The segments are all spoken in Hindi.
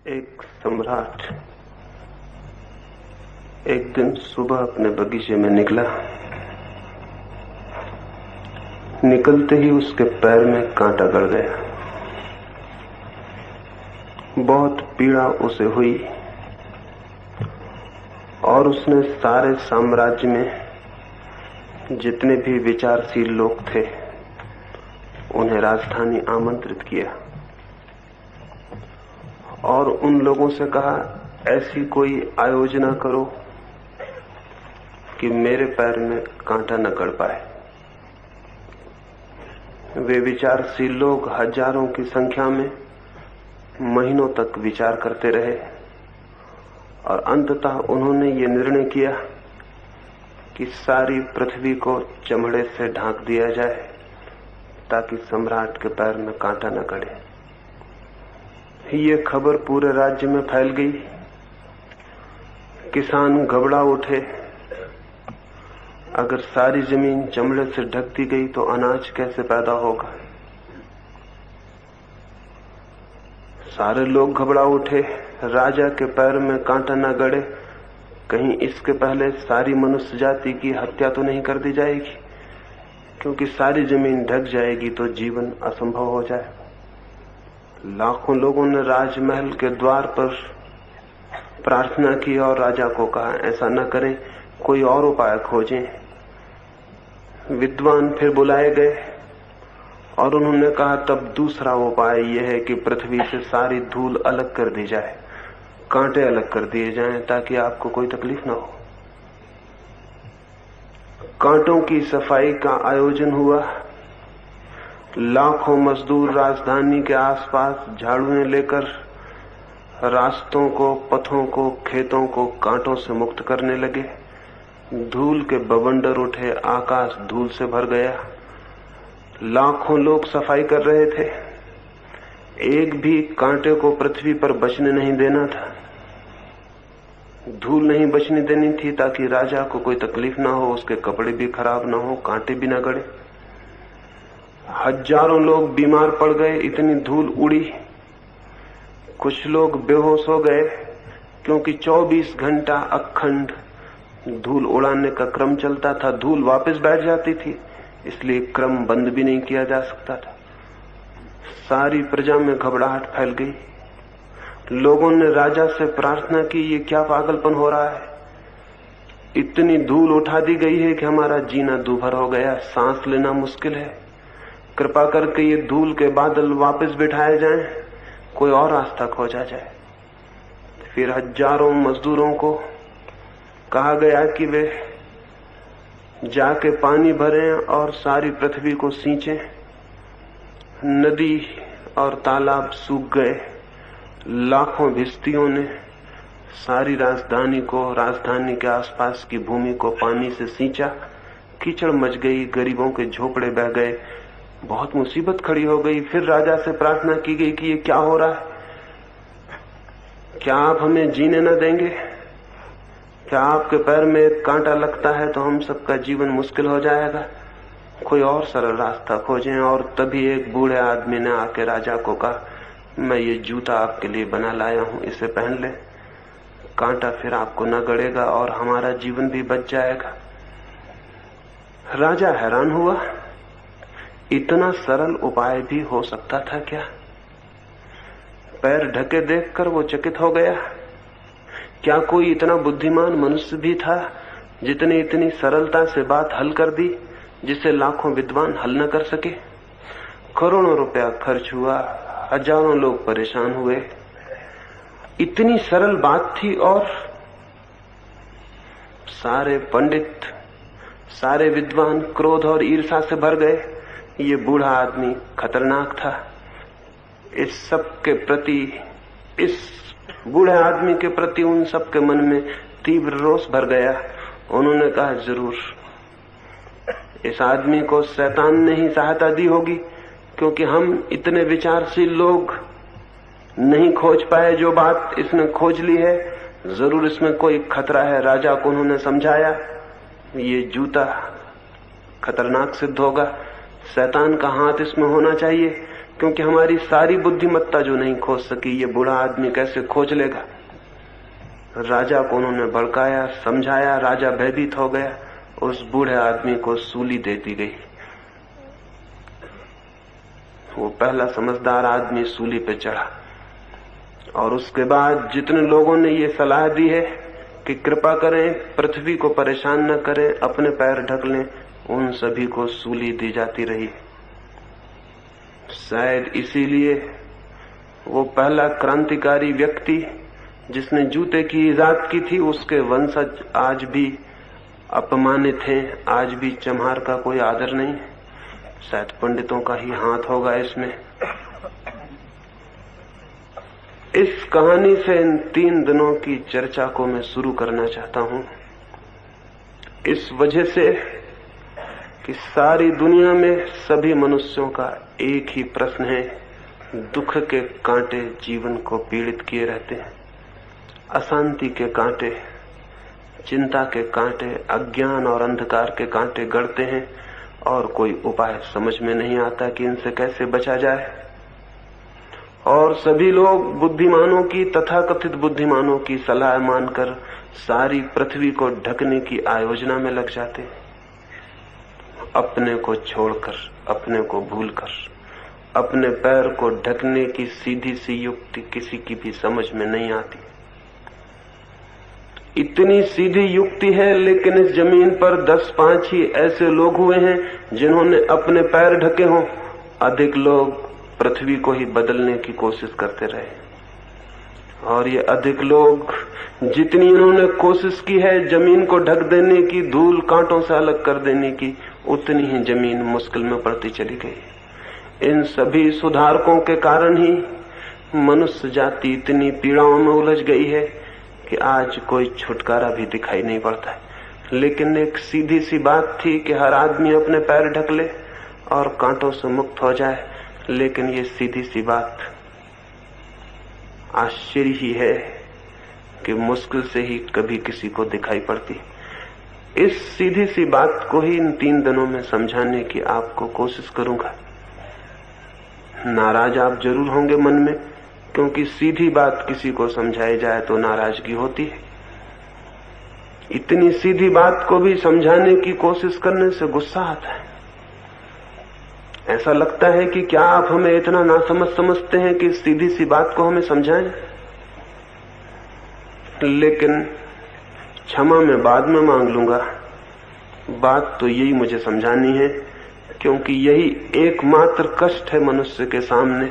एक सम्राट एक दिन सुबह अपने बगीचे में निकला। निकलते ही उसके पैर में कांटा गड़ गया। बहुत पीड़ा उसे हुई और उसने सारे साम्राज्य में जितने भी विचारशील लोग थे उन्हें राजधानी आमंत्रित किया और उन लोगों से कहा, ऐसी कोई आयोजना करो कि मेरे पैर में कांटा न गड़ पाए। वे विचारशील लोग हजारों की संख्या में महीनों तक विचार करते रहे और अंततः उन्होंने ये निर्णय किया कि सारी पृथ्वी को चमड़े से ढांक दिया जाए ताकि सम्राट के पैर में कांटा न गड़े। ये खबर पूरे राज्य में फैल गई। किसान घबरा उठे। अगर सारी जमीन चमड़े से ढक दी गई तो अनाज कैसे पैदा होगा। सारे लोग घबरा उठे। राजा के पैर में कांटा न गड़े, कहीं इसके पहले सारी मनुष्य जाति की हत्या तो नहीं कर दी जाएगी, क्योंकि सारी जमीन ढक जाएगी तो जीवन असंभव हो जाए। लाखों लोगों ने राजमहल के द्वार पर प्रार्थना की और राजा को कहा, ऐसा न करें, कोई और उपाय खोजें। विद्वान फिर बुलाए गए और उन्होंने कहा, तब दूसरा उपाय यह है कि पृथ्वी से सारी धूल अलग कर दी जाए, कांटे अलग कर दिए जाएं ताकि आपको कोई तकलीफ ना हो। कांटों की सफाई का आयोजन हुआ। लाखों मजदूर राजधानी के आसपास झाड़ुएं लेकर रास्तों को, पथों को, खेतों को कांटों से मुक्त करने लगे। धूल के बवंडर उठे, आकाश धूल से भर गया। लाखों लोग सफाई कर रहे थे। एक भी कांटे को पृथ्वी पर बचने नहीं देना था। धूल नहीं बचने देनी थी ताकि राजा को कोई तकलीफ ना हो, उसके कपड़े भी खराब ना हो, कांटे भी ना गड़े। हजारों लोग बीमार पड़ गए, इतनी धूल उड़ी। कुछ लोग बेहोश हो गए क्योंकि 24 घंटा अखंड धूल उड़ाने का क्रम चलता था। धूल वापस बैठ जाती थी, इसलिए क्रम बंद भी नहीं किया जा सकता था। सारी प्रजा में घबराहट फैल गई। लोगों ने राजा से प्रार्थना की, ये क्या पागलपन हो रहा है। इतनी धूल उठा दी गई है कि हमारा जीना दूभर हो गया, सांस लेना मुश्किल है। कृपा करके ये धूल के बादल वापस बिठाए जाएं, कोई और रास्ता खोजा जाए। फिर हजारों मजदूरों को कहा गया कि वे जाके पानी भरें और सारी पृथ्वी को सींचें। नदी और तालाब सूख गए। लाखों भिश्तियों ने सारी राजधानी को, राजधानी के आसपास की भूमि को पानी से सींचा। कीचड़ मच गई, गरीबों के झोपड़े बह गए, बहुत मुसीबत खड़ी हो गई। फिर राजा से प्रार्थना की गई कि ये क्या हो रहा है, क्या आप हमें जीने न देंगे? क्या आपके पैर में एक कांटा लगता है तो हम सबका जीवन मुश्किल हो जाएगा? कोई और सरल रास्ता खोजें। और तभी एक बूढ़े आदमी ने आके राजा को कहा, मैं ये जूता आपके लिए बना लाया हूं, इसे पहन ले, कांटा फिर आपको न गड़ेगा और हमारा जीवन भी बच जाएगा। राजा हैरान हुआ, इतना सरल उपाय भी हो सकता था क्या? पैर ढके देखकर वो चकित हो गया। क्या कोई इतना बुद्धिमान मनुष्य भी था जितने इतनी सरलता से बात हल कर दी जिसे लाखों विद्वान हल न कर सके? करोड़ों रुपया खर्च हुआ, हजारों लोग परेशान हुए। इतनी सरल बात थी और सारे पंडित, सारे विद्वान क्रोध और ईर्ष्या से भर गए। ये बूढ़ा आदमी खतरनाक था। इस सब के प्रति, इस बूढ़े आदमी के प्रति उन सब के मन में तीव्र रोष भर गया। उन्होंने कहा, जरूर इस आदमी को शैतान ने ही सहायता दी होगी, क्योंकि हम इतने विचारशील लोग नहीं खोज पाए जो बात इसने खोज ली है। जरूर इसमें कोई खतरा है। राजा को उन्होंने समझाया, ये जूता खतरनाक सिद्ध होगा, शैतान का हाथ इसमें होना चाहिए, क्योंकि हमारी सारी बुद्धिमत्ता जो नहीं खोज सकी, ये बूढ़ा आदमी कैसे खोज लेगा। राजा को उन्होंने भड़काया, समझाया, राजा भयभीत हो गया। उस बूढ़े आदमी को सूली दे दी गई। वो पहला समझदार आदमी सूली पे चढ़ा। और उसके बाद जितने लोगों ने ये सलाह दी है कि कृपा करें, पृथ्वी को परेशान न करें, अपने पैर ढक लें, उन सभी को सूली दी जाती रही। शायद इसीलिए वो पहला क्रांतिकारी व्यक्ति जिसने जूते की इजाद की थी, उसके वंशज आज भी अपमानित हैं, आज भी चम्हार का कोई आदर नहीं। शायद पंडितों का ही हाथ होगा इसमें। इस कहानी से इन 3 दिनों की चर्चा को मैं शुरू करना चाहता हूं, इस वजह से कि सारी दुनिया में सभी मनुष्यों का एक ही प्रश्न है। दुख के कांटे जीवन को पीड़ित किए रहते हैं, अशांति के कांटे, चिंता के कांटे, अज्ञान और अंधकार के कांटे गड़ते हैं और कोई उपाय समझ में नहीं आता कि इनसे कैसे बचा जाए। और सभी लोग बुद्धिमानों की, तथाकथित बुद्धिमानों की सलाह मानकर सारी पृथ्वी को ढकने की आयोजना में लग जाते हैं, अपने को छोड़कर, अपने को भूलकर। अपने पैर को ढकने की सीधी सी युक्ति किसी की भी समझ में नहीं आती। इतनी सीधी युक्ति है, लेकिन इस जमीन पर 10-5 ही ऐसे लोग हुए हैं जिन्होंने अपने पैर ढके हों। अधिक लोग पृथ्वी को ही बदलने की कोशिश करते रहे, और ये अधिक लोग जितनी इन्होंने कोशिश की है जमीन को ढक देने की, धूल कांटों से अलग कर देने की, उतनी ही जमीन मुश्किल में पड़ती चली गई। इन सभी सुधारकों के कारण ही मनुष्य जाति इतनी पीड़ाओं में उलझ गई है कि आज कोई छुटकारा भी दिखाई नहीं पड़ता है। लेकिन एक सीधी सी बात थी कि हर आदमी अपने पैर ढक ले और कांटों से मुक्त हो जाए, लेकिन ये सीधी सी बात आश्चर्य ही है कि मुश्किल से ही कभी किसी को दिखाई पड़ती। इस सीधी सी बात को ही इन 3 दिनों में समझाने की आपको कोशिश करूंगा। नाराज आप जरूर होंगे मन में, क्योंकि सीधी बात किसी को समझाई जाए तो नाराजगी होती है। इतनी सीधी बात को भी समझाने की कोशिश करने से गुस्सा आता है। ऐसा लगता है कि क्या आप हमें इतना नासमझ समझते हैं कि सीधी सी बात को हमें समझाएं। लेकिन क्षमा मैं बाद में मांग लूंगा, बात तो यही मुझे समझानी है, क्योंकि यही एकमात्र कष्ट है मनुष्य के सामने।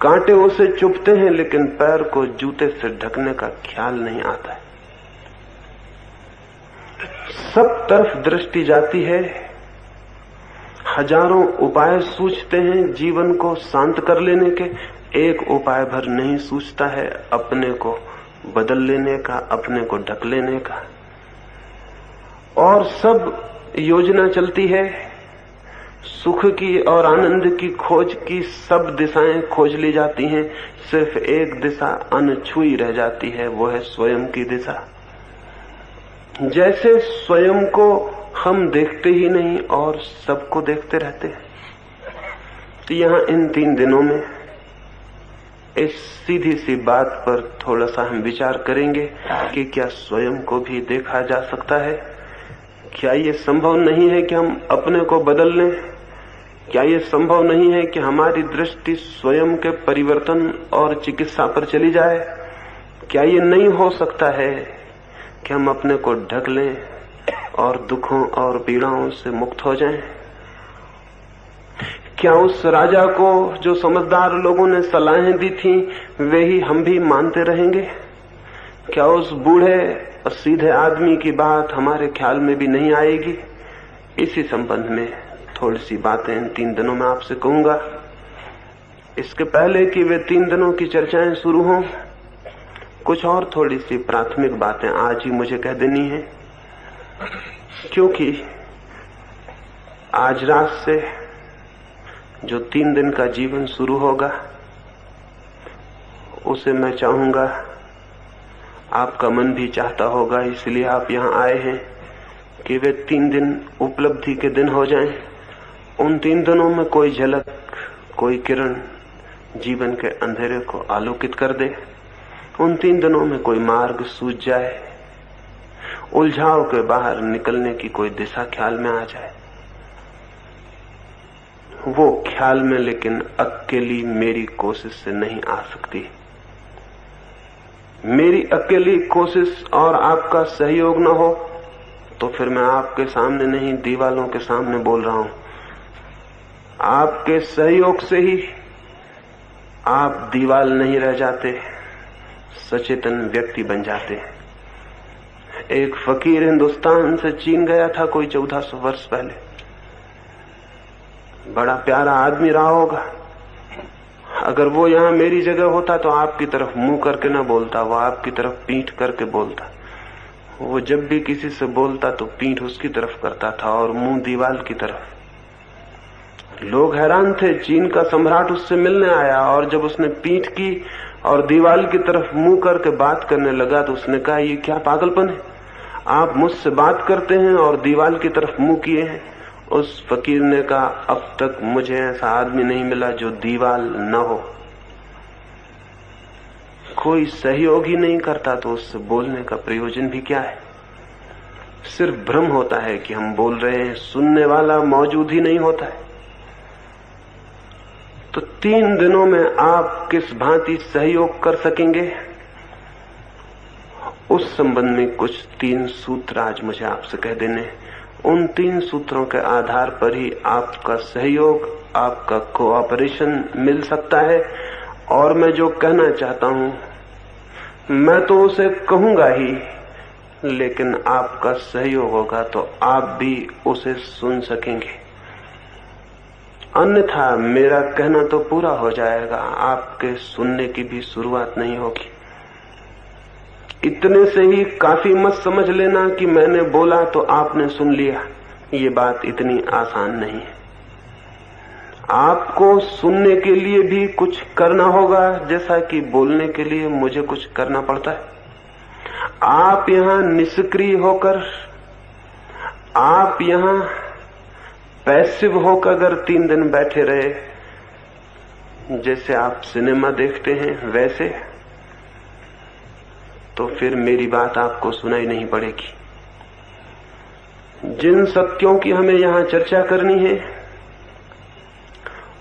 कांटे उसे चुभते हैं, लेकिन पैर को जूते से ढकने का ख्याल नहीं आता है। सब तरफ दृष्टि जाती है, हजारों उपाय सूझते हैं जीवन को शांत कर लेने के, एक उपाय भर नहीं सूझता है अपने को बदल लेने का, अपने को ढक लेने का। और सब योजना चलती है सुख की और आनंद की खोज की, सब दिशाएं खोज ली जाती हैं, सिर्फ एक दिशा अनछुई रह जाती है, वो है स्वयं की दिशा। जैसे स्वयं को हम देखते ही नहीं और सबको देखते रहते हैं। तो यहां इन 3 दिनों में इस सीधी सी बात पर थोड़ा सा हम विचार करेंगे कि क्या स्वयं को भी देखा जा सकता है। क्या ये संभव नहीं है कि हम अपने को बदल लें? क्या ये संभव नहीं है कि हमारी दृष्टि स्वयं के परिवर्तन और चिकित्सा पर चली जाए? क्या ये नहीं हो सकता है कि हम अपने को ढक लें और दुखों और पीड़ाओं से मुक्त हो जाएं? क्या उस राजा को जो समझदार लोगों ने सलाहें दी थी वे ही हम भी मानते रहेंगे? क्या उस बूढ़े और सीधे आदमी की बात हमारे ख्याल में भी नहीं आएगी? इसी संबंध में थोड़ी सी बातें इन 3 दिनों में आपसे कहूंगा। इसके पहले कि वे 3 दिनों की चर्चाएं शुरू हों, कुछ और थोड़ी सी प्राथमिक बातें आज ही मुझे कह देनी है, क्योंकि आज रात से जो 3 दिन का जीवन शुरू होगा उसे मैं चाहूंगा, आपका मन भी चाहता होगा, इसलिए आप यहां आए हैं कि वे 3 दिन उपलब्धि के दिन हो जाएं। उन 3 दिनों में कोई झलक, कोई किरण जीवन के अंधेरे को आलोकित कर दे। उन 3 दिनों में कोई मार्ग सूझ जाए, उलझाव के बाहर निकलने की कोई दिशा ख्याल में आ जाए। वो ख्याल में लेकिन अकेली मेरी कोशिश से नहीं आ सकती। मेरी अकेली कोशिश और आपका सहयोग न हो तो फिर मैं आपके सामने नहीं, दीवालों के सामने बोल रहा हूं। आपके सहयोग से ही आप दीवाल नहीं रह जाते, सचेतन व्यक्ति बन जाते। एक फकीर हिंदुस्तान से चीन गया था कोई 1400 वर्ष पहले। बड़ा प्यारा आदमी रहा होगा। अगर वो यहां मेरी जगह होता तो आपकी तरफ मुंह करके ना बोलता, वो आपकी तरफ पीठ करके बोलता। वो जब भी किसी से बोलता तो पीठ उसकी तरफ करता था और मुंह दीवाल की तरफ। लोग हैरान थे। चीन का सम्राट उससे मिलने आया और जब उसने पीठ की और दीवाल की तरफ मुंह करके बात करने लगा तो उसने कहा, ये क्या पागलपन है, आप मुझसे बात करते हैं और दीवाल की तरफ मुंह किए हैं। उस फकीर ने कहा, अब तक मुझे ऐसा आदमी नहीं मिला जो दीवाल न हो। कोई सहयोग ही नहीं करता तो उससे बोलने का प्रयोजन भी क्या है। सिर्फ भ्रम होता है कि हम बोल रहे हैं, सुनने वाला मौजूद ही नहीं होता है। तो 3 दिनों में आप किस भांति सहयोग कर सकेंगे, उस संबंध में कुछ 3 सूत्र आज मुझे आपसे कह देने। उन 3 सूत्रों के आधार पर ही आपका सहयोग, आपका कोऑपरेशन मिल सकता है। और मैं जो कहना चाहता हूं मैं तो उसे कहूंगा ही, लेकिन आपका सहयोग होगा तो आप भी उसे सुन सकेंगे। अन्यथा मेरा कहना तो पूरा हो जाएगा, आपके सुनने की भी शुरुआत नहीं होगी। इतने से ही काफी मत समझ लेना कि मैंने बोला तो आपने सुन लिया। ये बात इतनी आसान नहीं है। आपको सुनने के लिए भी कुछ करना होगा, जैसा कि बोलने के लिए मुझे कुछ करना पड़ता है। आप यहां निष्क्रिय होकर, आप यहां पैसिव होकर अगर 3 दिन बैठे रहे, जैसे आप सिनेमा देखते हैं वैसे, तो फिर मेरी बात आपको सुनाई नहीं पड़ेगी। जिन सत्यों की हमें यहां चर्चा करनी है,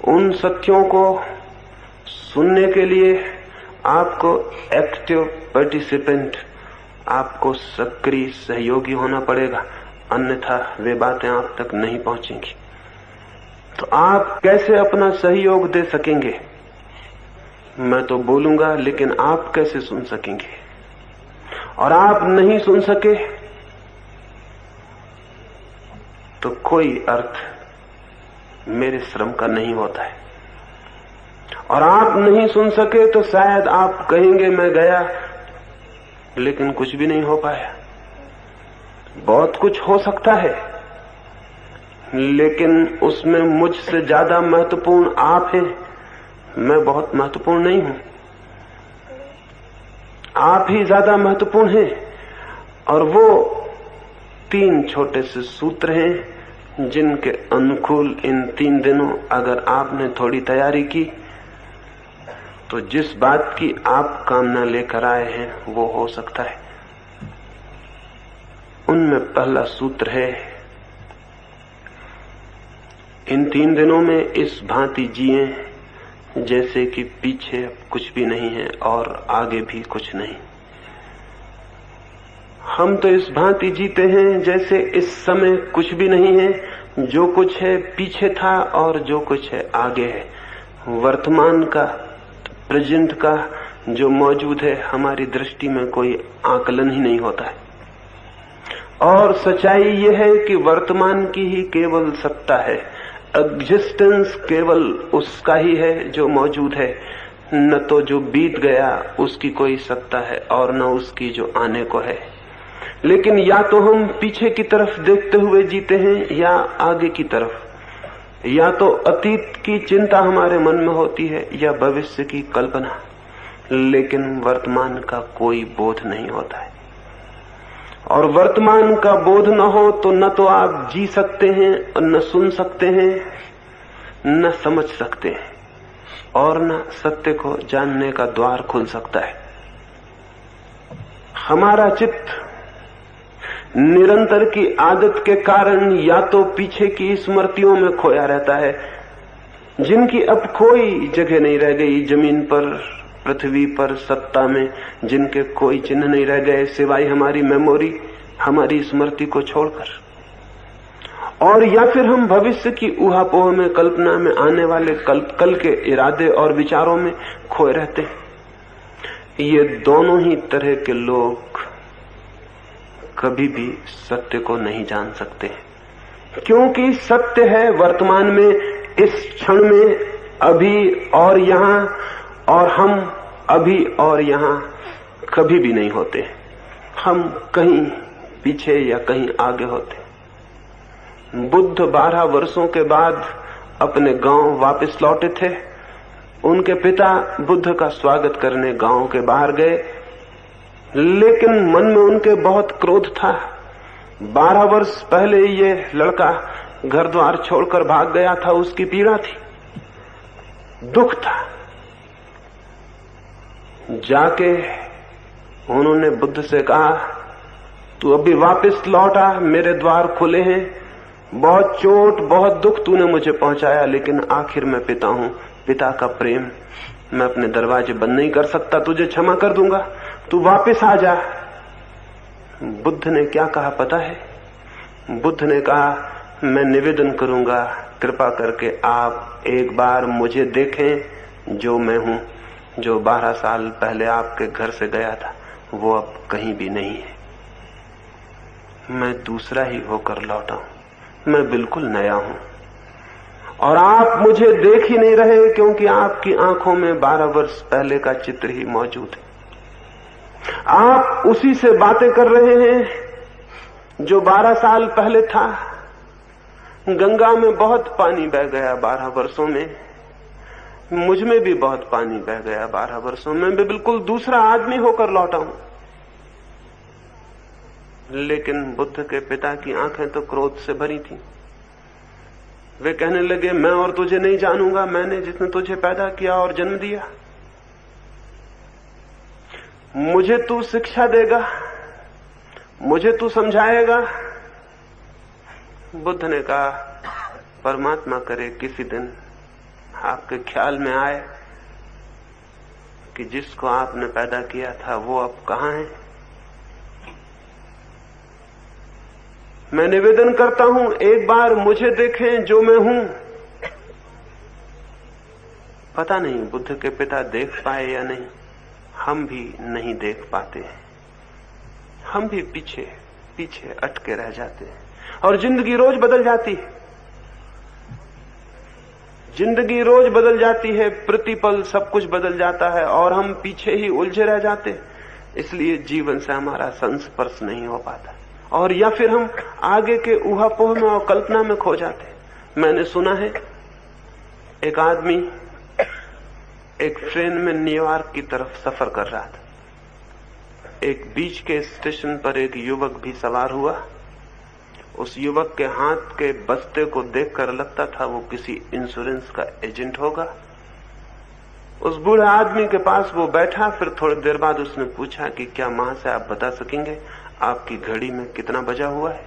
उन सत्यों को सुनने के लिए आपको एक्टिव पार्टिसिपेंट, आपको सक्रिय सहयोगी होना पड़ेगा, अन्यथा वे बातें आप तक नहीं पहुंचेंगी। तो आप कैसे अपना सहयोग दे सकेंगे? मैं तो बोलूंगा, लेकिन आप कैसे सुन सकेंगे? और आप नहीं सुन सके तो कोई अर्थ मेरे श्रम का नहीं होता है। और आप नहीं सुन सके तो शायद आप कहेंगे मैं गया, लेकिन कुछ भी नहीं हो पाया। बहुत कुछ हो सकता है, लेकिन उसमें मुझसे ज्यादा महत्वपूर्ण आप हैं। मैं बहुत महत्वपूर्ण नहीं हूं, आप ही ज्यादा महत्वपूर्ण हैं। और वो 3 छोटे से सूत्र हैं जिनके अनुकूल इन 3 दिनों अगर आपने थोड़ी तैयारी की तो जिस बात की आप कामना लेकर आए हैं वो हो सकता है। उनमें पहला सूत्र है, इन 3 दिनों में इस भांति जिए जैसे कि पीछे कुछ भी नहीं है और आगे भी कुछ नहीं। हम तो इस भांति जीते हैं जैसे इस समय कुछ भी नहीं है, जो कुछ है पीछे था और जो कुछ है आगे है। वर्तमान का, प्रेजेंट का जो मौजूद है, हमारी दृष्टि में कोई आकलन ही नहीं होता है। और सच्चाई यह है कि वर्तमान की ही केवल सत्ता है। एग्जिस्टेंस केवल उसका ही है जो मौजूद है, न तो जो बीत गया उसकी कोई सत्ता है और न उसकी जो आने को है। लेकिन या तो हम पीछे की तरफ देखते हुए जीते हैं या आगे की तरफ। या तो अतीत की चिंता हमारे मन में होती है या भविष्य की कल्पना, लेकिन वर्तमान का कोई बोध नहीं होता है। और वर्तमान का बोध न हो तो न तो आप जी सकते हैं और न सुन सकते हैं न समझ सकते हैं। और न सत्य को जानने का द्वार खुल सकता है। हमारा चित्त निरंतर की आदत के कारण या तो पीछे की स्मृतियों में खोया रहता है, जिनकी अब कोई जगह नहीं रह गई, जमीन पर, पृथ्वी पर, सत्ता में, जिनके कोई चिन्ह नहीं रह गए सिवाय हमारी मेमोरी, हमारी स्मृति को छोड़कर। और या फिर हम भविष्य की ऊहापोह में, कल्पना में आने वाले कल के इरादे और विचारों में खोए रहते हैं। ये दोनों ही तरह के लोग कभी भी सत्य को नहीं जान सकते, क्योंकि सत्य है वर्तमान में, इस क्षण में, अभी और यहां, और हम अभी और यहां कभी भी नहीं होते। हम कहीं पीछे या कहीं आगे होते। बुद्ध 12 वर्षों के बाद अपने गांव वापस लौटे थे। उनके पिता बुद्ध का स्वागत करने गांव के बाहर गए, लेकिन मन में उनके बहुत क्रोध था। 12 वर्ष पहले ये लड़का घर द्वार छोड़कर भाग गया था, उसकी पीड़ा थी, दुख था। जाके उन्होंने बुद्ध से कहा, तू अभी वापस लौटा, मेरे द्वार खुले हैं, बहुत चोट, बहुत दुख तूने मुझे पहुंचाया, लेकिन आखिर मैं पिता हूं, पिता का प्रेम, मैं अपने दरवाजे बंद नहीं कर सकता, तुझे क्षमा कर दूंगा, तू वापस आ जा। बुद्ध ने क्या कहा पता है? बुद्ध ने कहा, मैं निवेदन करूंगा, कृपा करके आप एक बार मुझे देखें जो मैं हूं, जो 12 साल पहले आपके घर से गया था, वो अब कहीं भी नहीं है। मैं दूसरा ही होकर लौटा हूं, मैं बिल्कुल नया हूं, और आप मुझे देख ही नहीं रहे, क्योंकि आपकी आंखों में 12 वर्ष पहले का चित्र ही मौजूद है। आप उसी से बातें कर रहे हैं जो 12 साल पहले था। गंगा में बहुत पानी बह गया 12 वर्षों में, मुझ में भी बहुत पानी बह गया 12 वर्षों में, मैं बिल्कुल दूसरा आदमी होकर लौटा हूं। लेकिन बुद्ध के पिता की आंखें तो क्रोध से भरी थीं। वे कहने लगे, मैं और तुझे नहीं जानूंगा, मैंने जिसने तुझे पैदा किया और जन्म दिया, मुझे तू शिक्षा देगा, मुझे तू समझाएगा। बुद्ध ने कहा, परमात्मा करे किसी दिन आपके ख्याल में आए कि जिसको आपने पैदा किया था वो अब कहां है। मैं निवेदन करता हूं, एक बार मुझे देखें जो मैं हूं। पता नहीं बुद्ध के पिता देख पाए या नहीं, हम भी नहीं देख पाते, हम भी पीछे पीछे अटके रह जाते हैं। और जिंदगी रोज बदल जाती है, जिंदगी रोज बदल जाती है, प्रतिपल सब कुछ बदल जाता है, और हम पीछे ही उलझे रह जाते हैं। इसलिए जीवन से हमारा संस्पर्श नहीं हो पाता, और या फिर हम आगे के ऊहापोह में और कल्पना में खो जाते। मैंने सुना है एक आदमी एक ट्रेन में न्यूयॉर्क की तरफ सफर कर रहा था। एक बीच के स्टेशन पर एक युवक भी सवार हुआ। उस युवक के हाथ के बस्ते को देखकर लगता था वो किसी इंश्योरेंस का एजेंट होगा। उस बूढ़े आदमी के पास वो बैठा, फिर थोड़ी देर बाद उसने पूछा कि क्या मां से आप बता सकेंगे आपकी घड़ी में कितना बजा हुआ है?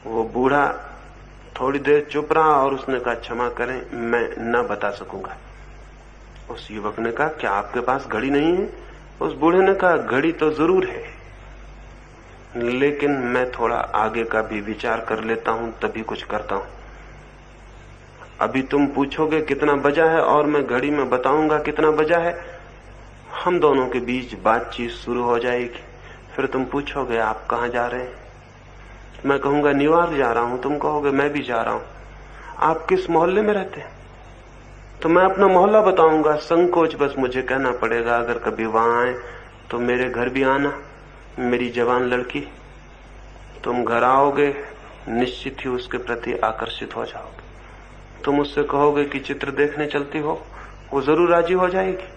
वो बूढ़ा थोड़ी देर चुप रहा और उसने कहा, क्षमा करें, मैं न बता सकूंगा। उस युवक ने कहा, क्या आपके पास घड़ी नहीं है? उस बूढ़े ने कहा, घड़ी तो जरूर है, लेकिन मैं थोड़ा आगे का भी विचार कर लेता हूं, तभी कुछ करता हूं। अभी तुम पूछोगे कितना बजा है और मैं घड़ी में बताऊंगा कितना बजा है, हम दोनों के बीच बातचीत शुरू हो जाएगी। फिर तुम पूछोगे आप कहां जा रहे हैं, मैं कहूंगा न्यूयॉर्क जा रहा हूं, तुम कहोगे मैं भी जा रहा हूं। आप किस मोहल्ले में रहते हैं? तो मैं अपना मोहल्ला बताऊंगा। संकोच बस मुझे कहना पड़ेगा, अगर कभी वहां आए तो मेरे घर भी आना, मेरी जवान लड़की। तुम घर आओगे, निश्चित ही उसके प्रति आकर्षित हो जाओगे। तुम उससे कहोगे कि चित्र देखने चलती हो, वो जरूर राजी हो जाएगी।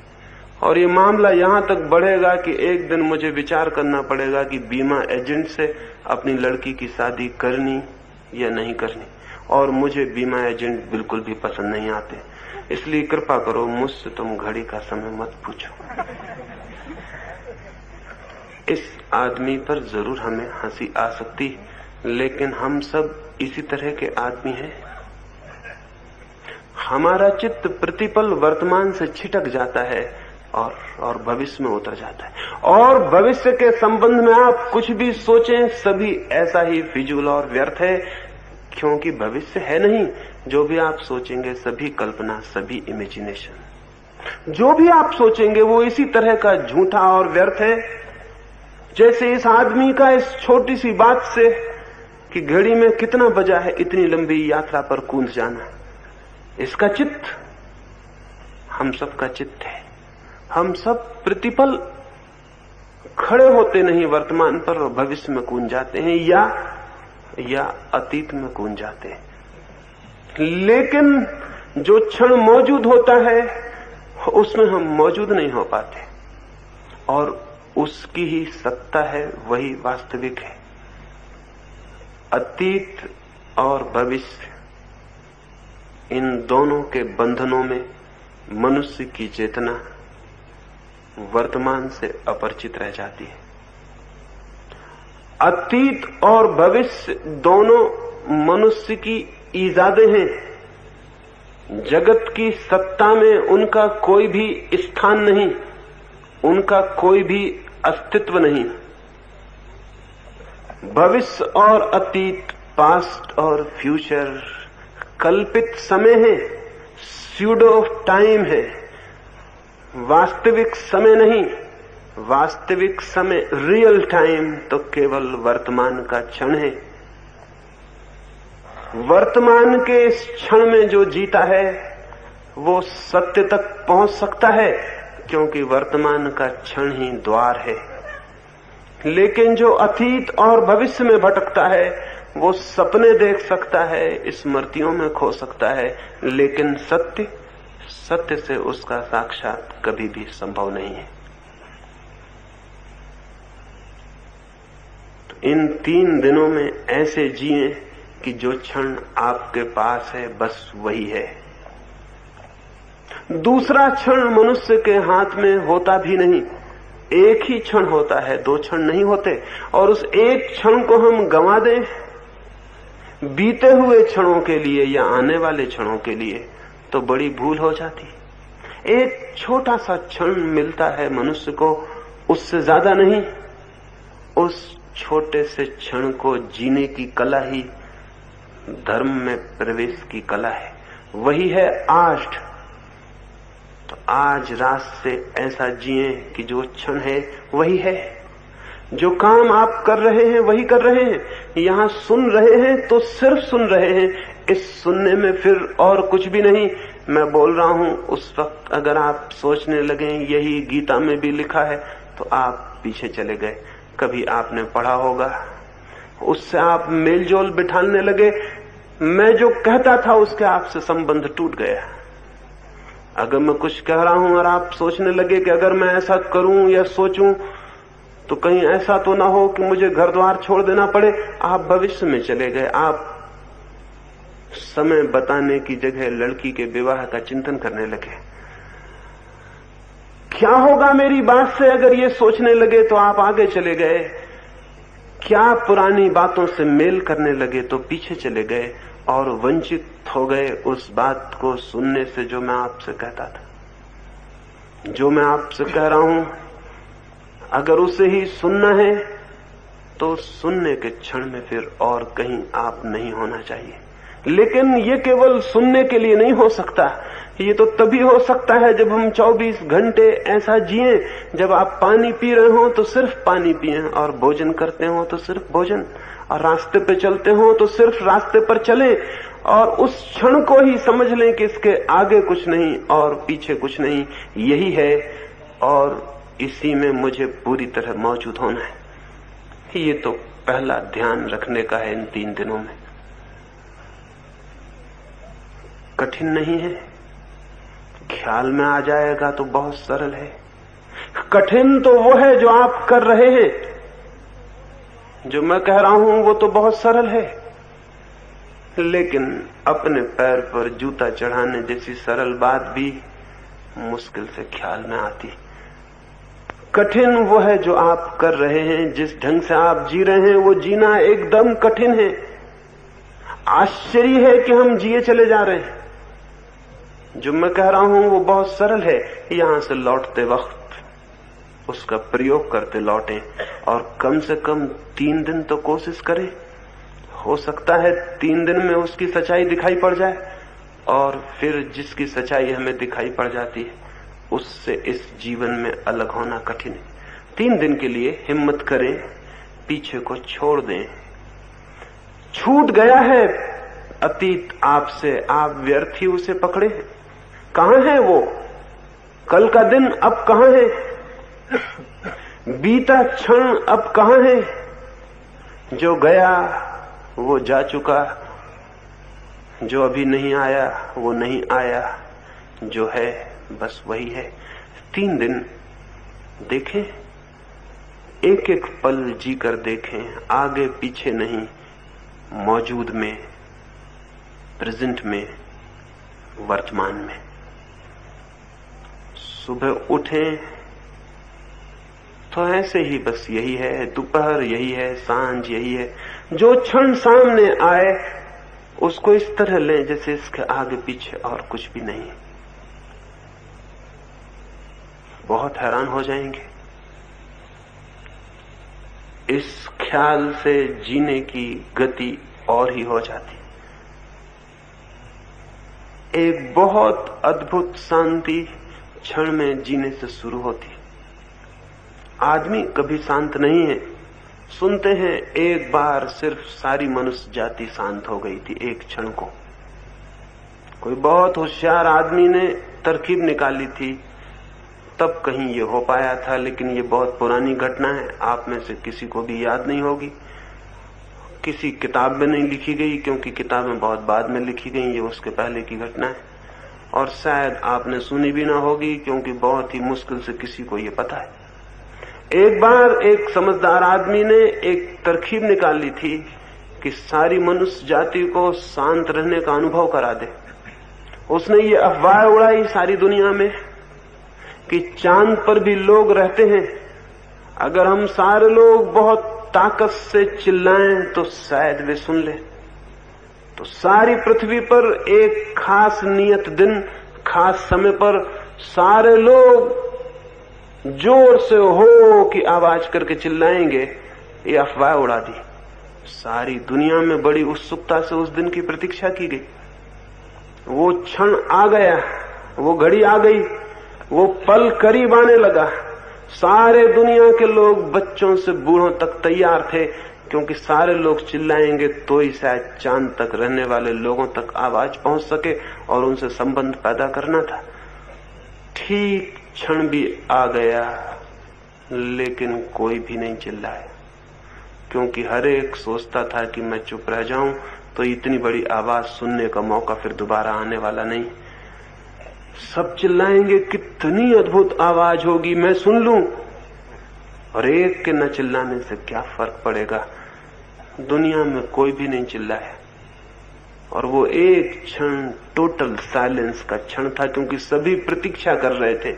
और ये मामला यहां तक बढ़ेगा कि एक दिन मुझे विचार करना पड़ेगा कि बीमा एजेंट से अपनी लड़की की शादी करनी या नहीं करनी। और मुझे बीमा एजेंट बिल्कुल भी पसंद नहीं आते। इसलिए कृपा करो मुझसे तुम घड़ी का समय मत पूछो। इस आदमी पर जरूर हमें हंसी आ सकती है, लेकिन हम सब इसी तरह के आदमी हैं। हमारा चित्त प्रतिपल वर्तमान से छिटक जाता है और भविष्य में उतर जाता है, और भविष्य के संबंध में आप कुछ भी सोचें सभी ऐसा ही फिजूल और व्यर्थ है, क्योंकि भविष्य है नहीं। जो भी आप सोचेंगे सभी कल्पना, सभी इमेजिनेशन, जो भी आप सोचेंगे वो इसी तरह का झूठा और व्यर्थ है जैसे इस आदमी का इस छोटी सी बात से कि घड़ी में कितना बजा है इतनी लंबी यात्रा पर कूद जाना। इसका चित्त हम सब का चित्त है। हम सब प्रतिपल खड़े होते नहीं वर्तमान पर और भविष्य में कूद जाते हैं या अतीत में कूद जाते हैं। लेकिन जो क्षण मौजूद होता है उसमें हम मौजूद नहीं हो पाते, और उसकी ही सत्ता है, वही वास्तविक है। अतीत और भविष्य, इन दोनों के बंधनों में मनुष्य की चेतना वर्तमान से अपरिचित रह जाती है। अतीत और भविष्य दोनों मनुष्य की ईजादें हैं। जगत की सत्ता में उनका कोई भी स्थान नहीं, उनका कोई भी अस्तित्व नहीं। भविष्य और अतीत, पास्ट और फ्यूचर कल्पित समय है, स्यूडो टाइम है, वास्तविक समय नहीं। वास्तविक समय, रियल टाइम तो केवल वर्तमान का क्षण है। वर्तमान के इस क्षण में जो जीता है वो सत्य तक पहुंच सकता है, क्योंकि वर्तमान का क्षण ही द्वार है। लेकिन जो अतीत और भविष्य में भटकता है वो सपने देख सकता है, स्मृतियों में खो सकता है, लेकिन सत्य से उसका साक्षात कभी भी संभव नहीं है। तो इन 3 दिनों में ऐसे जिए कि जो क्षण आपके पास है बस वही है। दूसरा क्षण मनुष्य के हाथ में होता भी नहीं। एक ही क्षण होता है, 2 क्षण नहीं होते। और उस एक क्षण को हम गंवा दें बीते हुए क्षणों के लिए या आने वाले क्षणों के लिए, तो बड़ी भूल हो जाती। एक छोटा सा क्षण मिलता है मनुष्य को, उससे ज्यादा नहीं। उस छोटे से क्षण को जीने की कला ही धर्म में प्रवेश की कला है। वही है आज। तो आज रात से ऐसा जिए कि जो क्षण है वही है। जो काम आप कर रहे हैं वही कर रहे हैं। यहां सुन रहे हैं तो सिर्फ सुन रहे हैं, इस सुनने में फिर और कुछ भी नहीं। मैं बोल रहा हूं, उस वक्त अगर आप सोचने लगे यही गीता में भी लिखा है, तो आप पीछे चले गए। कभी आपने पढ़ा होगा, उससे आप मेलजोल बिठाने लगे, मैं जो कहता था उसके आपसे संबंध टूट गया। अगर मैं कुछ कह रहा हूं और आप सोचने लगे कि अगर मैं ऐसा करूं या सोचूं तो कहीं ऐसा तो ना हो कि मुझे घर द्वार छोड़ देना पड़े, आप भविष्य में चले गए। आप समय बताने की जगह लड़की के विवाह का चिंतन करने लगे। क्या होगा मेरी बात से अगर ये सोचने लगे तो आप आगे चले गए। क्या पुरानी बातों से मेल करने लगे तो पीछे चले गए और वंचित हो गए उस बात को सुनने से जो मैं आपसे कहता था। जो मैं आपसे कह रहा हूं, अगर उसे ही सुनना है तो सुनने के क्षण में फिर और कहीं आप नहीं होना चाहिए। लेकिन ये केवल सुनने के लिए नहीं हो सकता। ये तो तभी हो सकता है जब हम 24 घंटे ऐसा जिए, जब आप पानी पी रहे हो तो सिर्फ पानी पिए, और भोजन करते हो तो सिर्फ भोजन, और रास्ते पे चलते हो तो सिर्फ रास्ते पर चले, और उस क्षण को ही समझ लें कि इसके आगे कुछ नहीं और पीछे कुछ नहीं, यही है, और इसी में मुझे पूरी तरह मौजूद होना है। ये तो पहला ध्यान रखने का है इन 3 दिनों में। कठिन नहीं है, ख्याल में आ जाएगा तो बहुत सरल है। कठिन तो वो है जो आप कर रहे हैं। जो मैं कह रहा हूं वो तो बहुत सरल है, लेकिन अपने पैर पर जूता चढ़ाने जैसी सरल बात भी मुश्किल से ख्याल में आती। कठिन वो है जो आप कर रहे हैं, जिस ढंग से आप जी रहे हैं वो जीना एकदम कठिन है। आश्चर्य है कि हम जिए चले जा रहे हैं। जो मैं कह रहा हूं वो बहुत सरल है। यहां से लौटते वक्त उसका प्रयोग करते लौटें और कम से कम 3 दिन तो कोशिश करें। हो सकता है 3 दिन में उसकी सच्चाई दिखाई पड़ जाए, और फिर जिसकी सच्चाई हमें दिखाई पड़ जाती है उससे इस जीवन में अलग होना कठिन है। 3 दिन के लिए हिम्मत करें, पीछे को छोड़ दें। छूट गया है अतीत आपसे, आप व्यर्थ ही उसे पकड़े हैं। कहां है वो? कल का दिन अब कहां है? बीता क्षण अब कहां है? जो गया वो जा चुका, जो अभी नहीं आया वो नहीं आया, जो है बस वही है। 3 दिन देखें, एक एक पल जीकर देखें, आगे पीछे नहीं, मौजूद में, प्रेजेंट में, वर्तमान में। सुबह उठें तो ऐसे ही बस यही है, दोपहर यही है, सांझ यही है। जो क्षण सामने आए उसको इस तरह लें जैसे इसके आगे पीछे और कुछ भी नहीं। बहुत हैरान हो जाएंगे। इस ख्याल से जीने की गति और ही हो जाती। एक बहुत अद्भुत शांति क्षण में जीने से शुरू होती। आदमी कभी शांत नहीं है। सुनते हैं एक बार सिर्फ सारी मनुष्य जाति शांत हो गई थी एक क्षण को। कोई बहुत होशियार आदमी ने तरकीब निकाली थी, तब कहीं ये हो पाया था, लेकिन ये बहुत पुरानी घटना है, आप में से किसी को भी याद नहीं होगी। किसी किताब में नहीं लिखी गई, क्योंकि किताबें बहुत बाद में लिखी गई, ये उसके पहले की घटना है। और शायद आपने सुनी भी ना होगी, क्योंकि बहुत ही मुश्किल से किसी को ये पता है। एक बार एक समझदार आदमी ने एक तरकीब निकाली थी कि सारी मनुष्य जाति को शांत रहने का अनुभव करा दे। उसने ये अफवाह उड़ाई सारी दुनिया में कि चांद पर भी लोग रहते हैं, अगर हम सारे लोग बहुत ताकत से चिल्लाएं तो शायद वे सुन ले। तो सारी पृथ्वी पर एक खास नियत दिन, खास समय पर सारे लोग जोर से हो की आवाज करके चिल्लाएंगे। ये अफवाह उड़ा दी। सारी दुनिया में बड़ी उत्सुकता से उस दिन की प्रतीक्षा की गई। वो क्षण आ गया, वो घड़ी आ गई, वो पल करीब आने लगा। सारे दुनिया के लोग, बच्चों से बूढ़ों तक तैयार थे, क्योंकि सारे लोग चिल्लाएंगे तो ही शायद चांद तक रहने वाले लोगों तक आवाज पहुंच सके और उनसे संबंध पैदा करना था। ठीक क्षण भी आ गया, लेकिन कोई भी नहीं चिल्लाया, क्योंकि हर एक सोचता था कि मैं चुप रह जाऊं तो इतनी बड़ी आवाज सुनने का मौका फिर दोबारा आने वाला नहीं। सब चिल्लाएंगे, कितनी अद्भुत आवाज होगी, मैं सुन लूं। और एक के न चिल्लाने से क्या फर्क पड़ेगा। दुनिया में कोई भी नहीं चिल्लाया, और वो एक क्षण टोटल साइलेंस का क्षण था, क्योंकि सभी प्रतीक्षा कर रहे थे।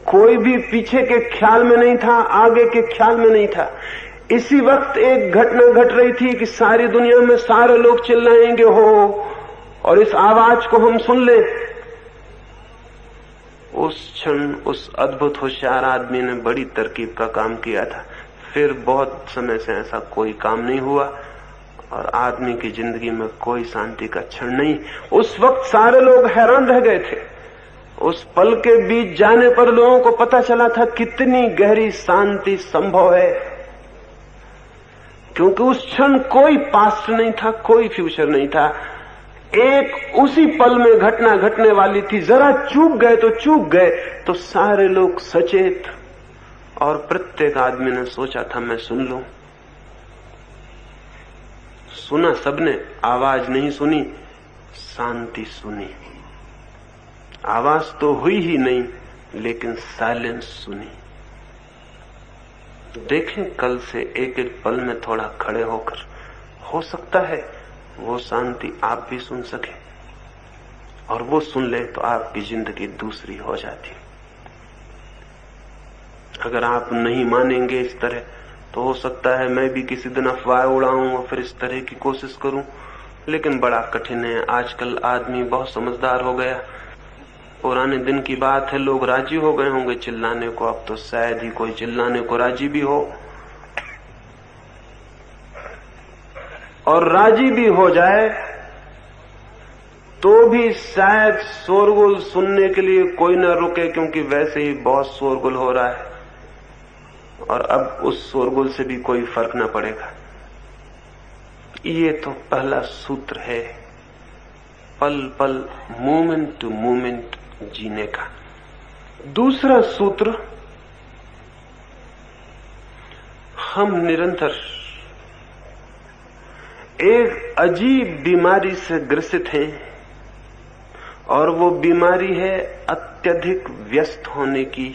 कोई भी पीछे के ख्याल में नहीं था, आगे के ख्याल में नहीं था। इसी वक्त एक घटना घट रही थी कि सारी दुनिया में सारे लोग चिल्लाएंगे हो, और इस आवाज को हम सुन लें। उस क्षण उस अद्भुत होशियार आदमी ने बड़ी तरकीब का काम किया था। फिर बहुत समय से ऐसा कोई काम नहीं हुआ, और आदमी की जिंदगी में कोई शांति का क्षण नहीं। उस वक्त सारे लोग हैरान रह गए थे। उस पल के बीच जाने पर लोगों को पता चला था कितनी गहरी शांति संभव है, क्योंकि उस क्षण कोई पास्ट नहीं था, कोई फ्यूचर नहीं था। एक उसी पल में घटना घटने वाली थी। जरा चूक गए तो चूक गए। तो सारे लोग सचेत, और प्रत्येक आदमी ने सोचा था मैं सुन लूं। सुना सबने, आवाज नहीं सुनी, शांति सुनी। आवाज तो हुई ही नहीं, लेकिन साइलेंस सुनी। देखें कल से एक एक पल में थोड़ा खड़े होकर, हो सकता है वो शांति आप भी सुन सके, और वो सुन ले तो आपकी जिंदगी दूसरी हो जाती। अगर आप नहीं मानेंगे इस तरह, तो हो सकता है मैं भी किसी दिन अफवाह उड़ाऊं और फिर इस तरह की कोशिश करूं, लेकिन बड़ा कठिन है। आजकल आदमी बहुत समझदार हो गया। पुराने दिन की बात है, लोग राजी हो गए होंगे चिल्लाने को, अब तो शायद ही कोई चिल्लाने को राजी भी हो, और राजी भी हो जाए तो भी शायद शोरगुल सुनने के लिए कोई न रुके, क्योंकि वैसे ही बहुत शोरगुल हो रहा है और अब उस शोरगुल से भी कोई फर्क न पड़ेगा। ये तो पहला सूत्र है पल पल मोमेंट टू मोमेंट जीने का। दूसरा सूत्र, हम निरंतर एक अजीब बीमारी से ग्रसित हैं, और वो बीमारी है अत्यधिक व्यस्त होने की,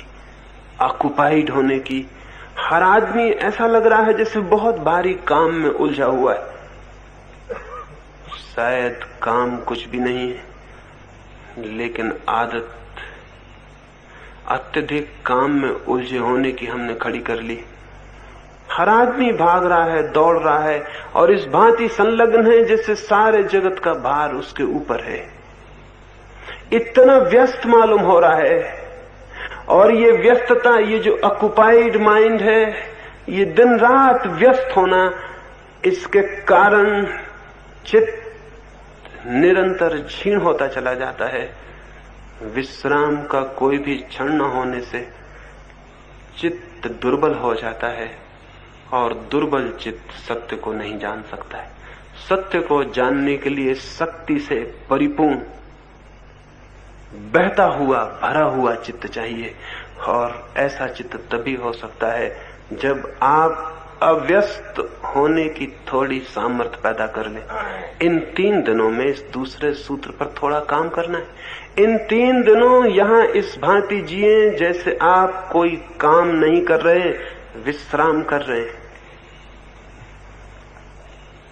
ऑक्युपाइड होने की। हर आदमी ऐसा लग रहा है जैसे बहुत भारी काम में उलझा हुआ है। शायद काम कुछ भी नहीं है, लेकिन आदत अत्यधिक काम में उलझे होने की हमने खड़ी कर ली। हर आदमी भाग रहा है, दौड़ रहा है, और इस भांति संलग्न है जैसे सारे जगत का भार उसके ऊपर है। इतना व्यस्त मालूम हो रहा है, और ये व्यस्तता, ये जो ऑक्युपाइड माइंड है, ये दिन रात व्यस्त होना, इसके कारण चित्त निरंतर क्षीण होता चला जाता है। विश्राम का कोई भी क्षण न होने से चित्त दुर्बल हो जाता है, और दुर्बल चित्त सत्य को नहीं जान सकता है। सत्य को जानने के लिए शक्ति से परिपूर्ण, बहता हुआ, भरा हुआ चित्त चाहिए, और ऐसा चित्त तभी हो सकता है जब आप अव्यस्त होने की थोड़ी सामर्थ्य पैदा कर ले। इन 3 दिनों में इस दूसरे सूत्र पर थोड़ा काम करना है। इन 3 दिनों यहां इस भांति जिए जैसे आप कोई काम नहीं कर रहे, विश्राम कर रहे हैं।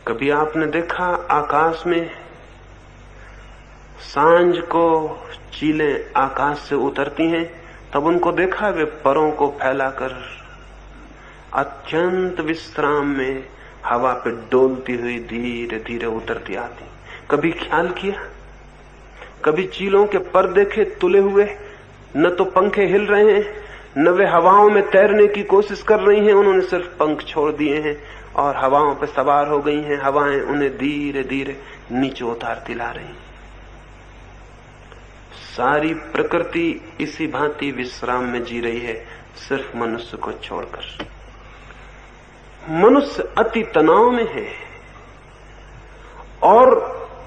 कभी आपने देखा आकाश में सांझ को चीलें आकाश से उतरती हैं, तब उनको देखा वे परों को फैलाकर अत्यंत विश्राम में हवा पे डोलती हुई धीरे धीरे उतरती आती। कभी ख्याल किया? कभी चीलों के पर देखे तुले हुए? न तो पंखे हिल रहे हैं, न वे हवाओं में तैरने की कोशिश कर रही हैं, उन्होंने सिर्फ पंख छोड़ दिए हैं और हवाओं पे सवार हो गई हैं। हवाएं उन्हें धीरे धीरे नीचे उतारती ला रही। सारी प्रकृति इसी भांति विश्राम में जी रही है, सिर्फ मनुष्य को छोड़कर। मनुष्य अति तनाव में है, और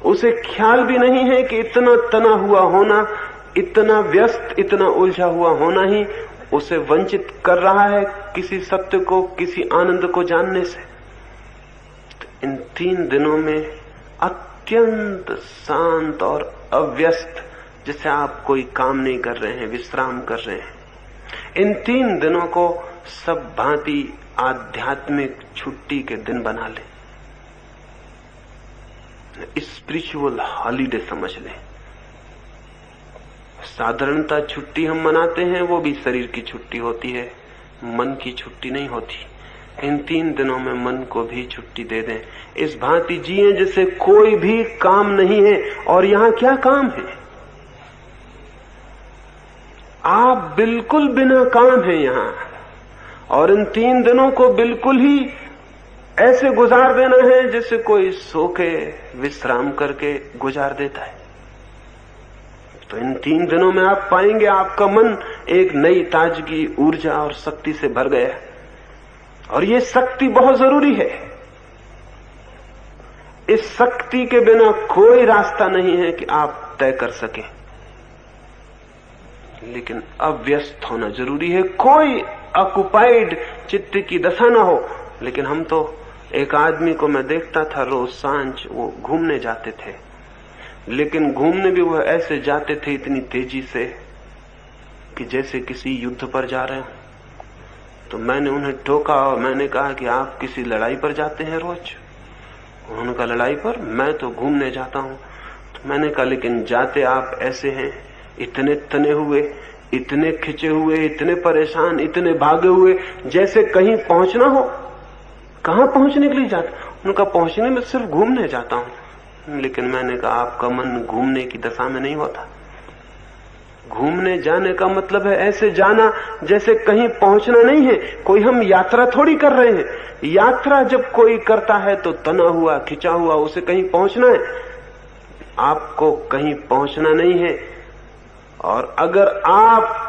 उसे ख्याल भी नहीं है कि इतना तना हुआ होना, इतना व्यस्त, इतना उलझा हुआ होना ही उसे वंचित कर रहा है किसी सत्य को, किसी आनंद को जानने से। तो इन 3 दिनों में अत्यंत शांत और अव्यस्त, जैसे आप कोई काम नहीं कर रहे हैं, विश्राम कर रहे हैं, इन 3 दिनों को सब भांति आध्यात्मिक छुट्टी के दिन बना लें, स्पिरिचुअल हॉलीडे समझ लें। साधारणता छुट्टी हम मनाते हैं, वो भी शरीर की छुट्टी होती है, मन की छुट्टी नहीं होती। इन 3 दिनों में मन को भी छुट्टी दे दें। इस भांति जिए जैसे कोई भी काम नहीं है। और यहां क्या काम है? आप बिल्कुल बिना काम है यहां, और इन 3 दिनों को बिल्कुल ही ऐसे गुजार देना है जैसे कोई सो के विश्राम करके गुजार देता है। तो इन 3 दिनों में आप पाएंगे आपका मन एक नई ताजगी, ऊर्जा और शक्ति से भर गया। और ये शक्ति बहुत जरूरी है। इस शक्ति के बिना कोई रास्ता नहीं है कि आप तय कर सकें। लेकिन अव्यस्त होना जरूरी है, कोई ऑक्युपाइड चित्त की दशा ना हो। लेकिन हम तो, एक आदमी को मैं देखता था रोज सांझ वो घूमने जाते थे, लेकिन घूमने भी वह ऐसे जाते थे इतनी तेजी से कि जैसे किसी युद्ध पर जा रहे हो। तो मैंने उन्हें टोका और मैंने कहा कि आप किसी लड़ाई पर जाते हैं रोज? उनका लड़ाई पर, मैं तो घूमने जाता हूं। तो मैंने कहा लेकिन जाते आप ऐसे हैं, इतने तने हुए, इतने खिंचे हुए, इतने परेशान, इतने भागे हुए, जैसे कहीं पहुंचना हो। कहां पहुंचने के लिए जाते? उनका पहुंचने में सिर्फ घूमने जाता हूं। लेकिन मैंने कहा आपका मन घूमने की दशा में नहीं होता। घूमने जाने का मतलब है ऐसे जाना जैसे कहीं पहुंचना नहीं है। कोई हम यात्रा थोड़ी कर रहे हैं। यात्रा जब कोई करता है तो तना हुआ, खिंचा हुआ, उसे कहीं पहुंचना है। आपको कहीं पहुंचना नहीं है। और अगर आप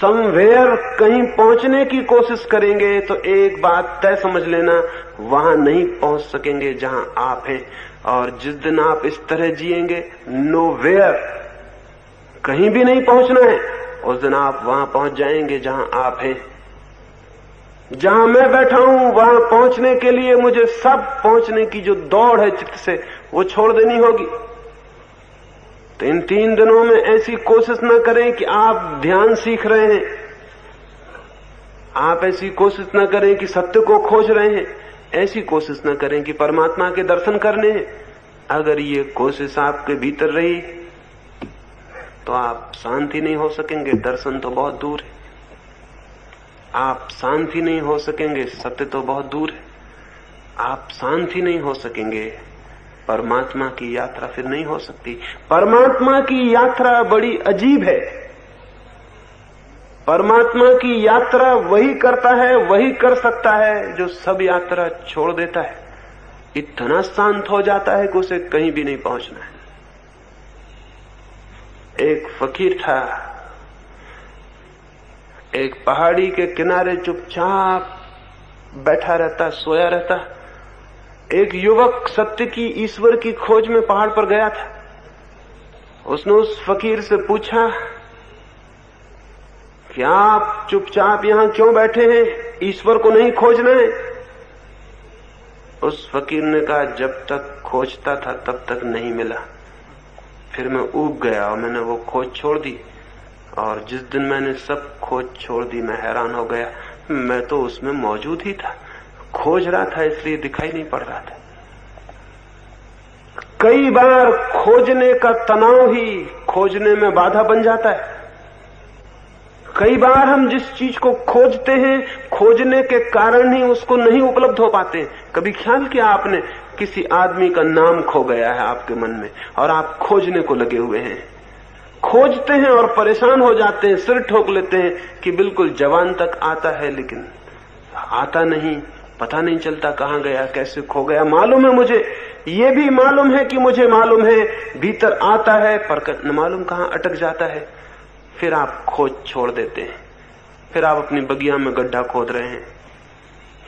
समवेयर कहीं पहुंचने की कोशिश करेंगे तो एक बात तय समझ लेना, वहां नहीं पहुंच सकेंगे जहां आप हैं। और जिस दिन आप इस तरह जिएंगे, नोवेयर, कहीं भी नहीं पहुंचना है, उस दिन आप वहां पहुंच जाएंगे जहां आप हैं। जहां मैं बैठा हूं वहां पहुंचने के लिए मुझे सब पहुंचने की जो दौड़ है चित्त से, वो छोड़ देनी होगी। तो इन 3 दिनों में ऐसी कोशिश न करें कि आप ध्यान सीख रहे हैं, आप ऐसी कोशिश न करें कि सत्य को खोज रहे हैं, ऐसी कोशिश न करें कि परमात्मा के दर्शन करने हैं। अगर ये कोशिश आपके भीतर रही तो आप शांति नहीं हो सकेंगे। दर्शन तो बहुत दूर है। आप शांति नहीं हो सकेंगे, सत्य तो बहुत दूर है। आप शांति नहीं हो सकेंगे, परमात्मा की यात्रा फिर नहीं हो सकती। परमात्मा की यात्रा बड़ी अजीब है। परमात्मा की यात्रा वही करता है, वही कर सकता है जो सब यात्रा छोड़ देता है। इतना शांत हो जाता है कि उसे कहीं भी नहीं पहुंचना है। एक फकीर था, एक पहाड़ी के किनारे चुपचाप बैठा रहता, सोया रहता। एक युवक सत्य की, ईश्वर की खोज में पहाड़ पर गया था। उसने उस फकीर से पूछा कि आप चुपचाप यहां क्यों बैठे हैं, ईश्वर को नहीं खोजना है? उस फकीर ने कहा जब तक खोजता था तब तक नहीं मिला, फिर मैं ऊब गया और मैंने वो खोज छोड़ दी। और जिस दिन मैंने सब खोज छोड़ दी मैं हैरान हो गया, मैं तो उसमें मौजूद ही था, खोज रहा था इसलिए दिखाई नहीं पड़ रहा था। कई बार खोजने का तनाव ही खोजने में बाधा बन जाता है। कई बार हम जिस चीज को खोजते हैं, खोजने के कारण ही उसको नहीं उपलब्ध हो पाते। कभी ख्याल किया आपने, किसी आदमी का नाम खो गया है आपके मन में और आप खोजने को लगे हुए हैं, खोजते हैं और परेशान हो जाते हैं, सिर ठोक लेते हैं कि बिल्कुल जवान तक आता है लेकिन आता नहीं, पता नहीं चलता कहां गया, कैसे खो गया। मालूम है मुझे, ये भी मालूम है कि मुझे मालूम है, भीतर आता है पर न मालूम कहां अटक जाता है। फिर आप खोज छोड़ देते हैं। फिर आप अपनी बगिया में गड्ढा खोद रहे हैं,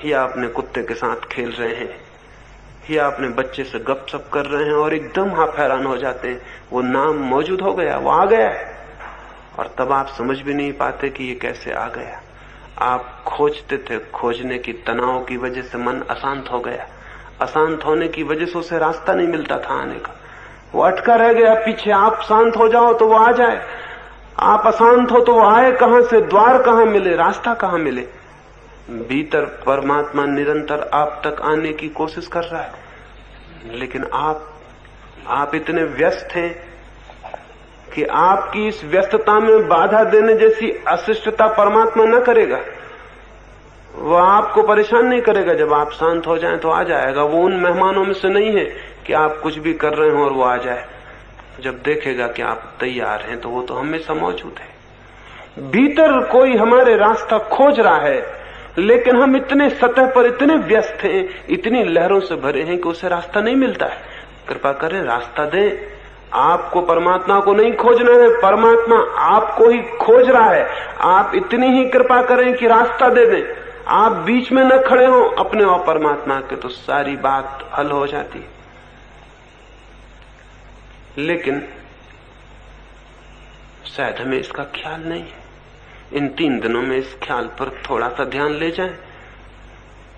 या अपने कुत्ते के साथ खेल रहे हैं, या अपने बच्चे से गपशप कर रहे हैं और एकदम आप हैरान हो जाते हैं, वो नाम मौजूद हो गया, वो आ गया है। और तब आप समझ भी नहीं पाते कि ये कैसे आ गया। आप खोजते थे, खोजने की तनाव की वजह से मन अशांत हो गया, अशांत होने की वजह से उसे रास्ता नहीं मिलता था आने का, वो अटका रह गया पीछे। आप शांत हो जाओ तो वो आ जाए, आप अशांत हो तो वो आए कहां से, द्वार कहां मिले, रास्ता कहां मिले। भीतर परमात्मा निरंतर आप तक आने की कोशिश कर रहा है, लेकिन आप इतने व्यस्त हैं कि आपकी इस व्यस्तता में बाधा देने जैसी अशिष्टता परमात्मा न करेगा। वो आपको परेशान नहीं करेगा। जब आप शांत हो जाएं तो आ जाएगा। वो उन मेहमानों में से नहीं है कि आप कुछ भी कर रहे हो और वो आ जाए। जब देखेगा कि आप तैयार हैं तो वो तो हमेशा मौजूद है। भीतर कोई हमारे रास्ता खोज रहा है, लेकिन हम इतने सतह पर इतने व्यस्त हैं, इतनी लहरों से भरे हैं कि उसे रास्ता नहीं मिलता है। कृपा करें रास्ता दें। आपको परमात्मा को नहीं खोजना है, परमात्मा आपको ही खोज रहा है। आप इतनी ही कृपा करें कि रास्ता दे दें। आप बीच में न खड़े हो अपने और परमात्मा के, तो सारी बात हल हो जाती है। लेकिन शायद हमें इसका ख्याल नहीं है। इन 3 दिनों में इस ख्याल पर थोड़ा सा ध्यान ले जाएं।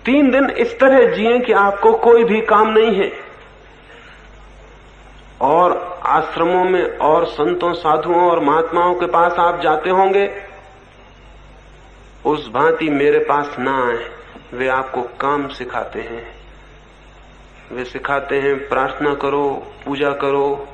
3 दिन इस तरह जिएं कि आपको कोई भी काम नहीं है, और आश्रमों में और संतों, साधुओं और महात्माओं के पास आप जाते होंगे, उस भांति मेरे पास ना आए। वे आपको काम सिखाते हैं, वे सिखाते हैं प्रार्थना करो, पूजा करो,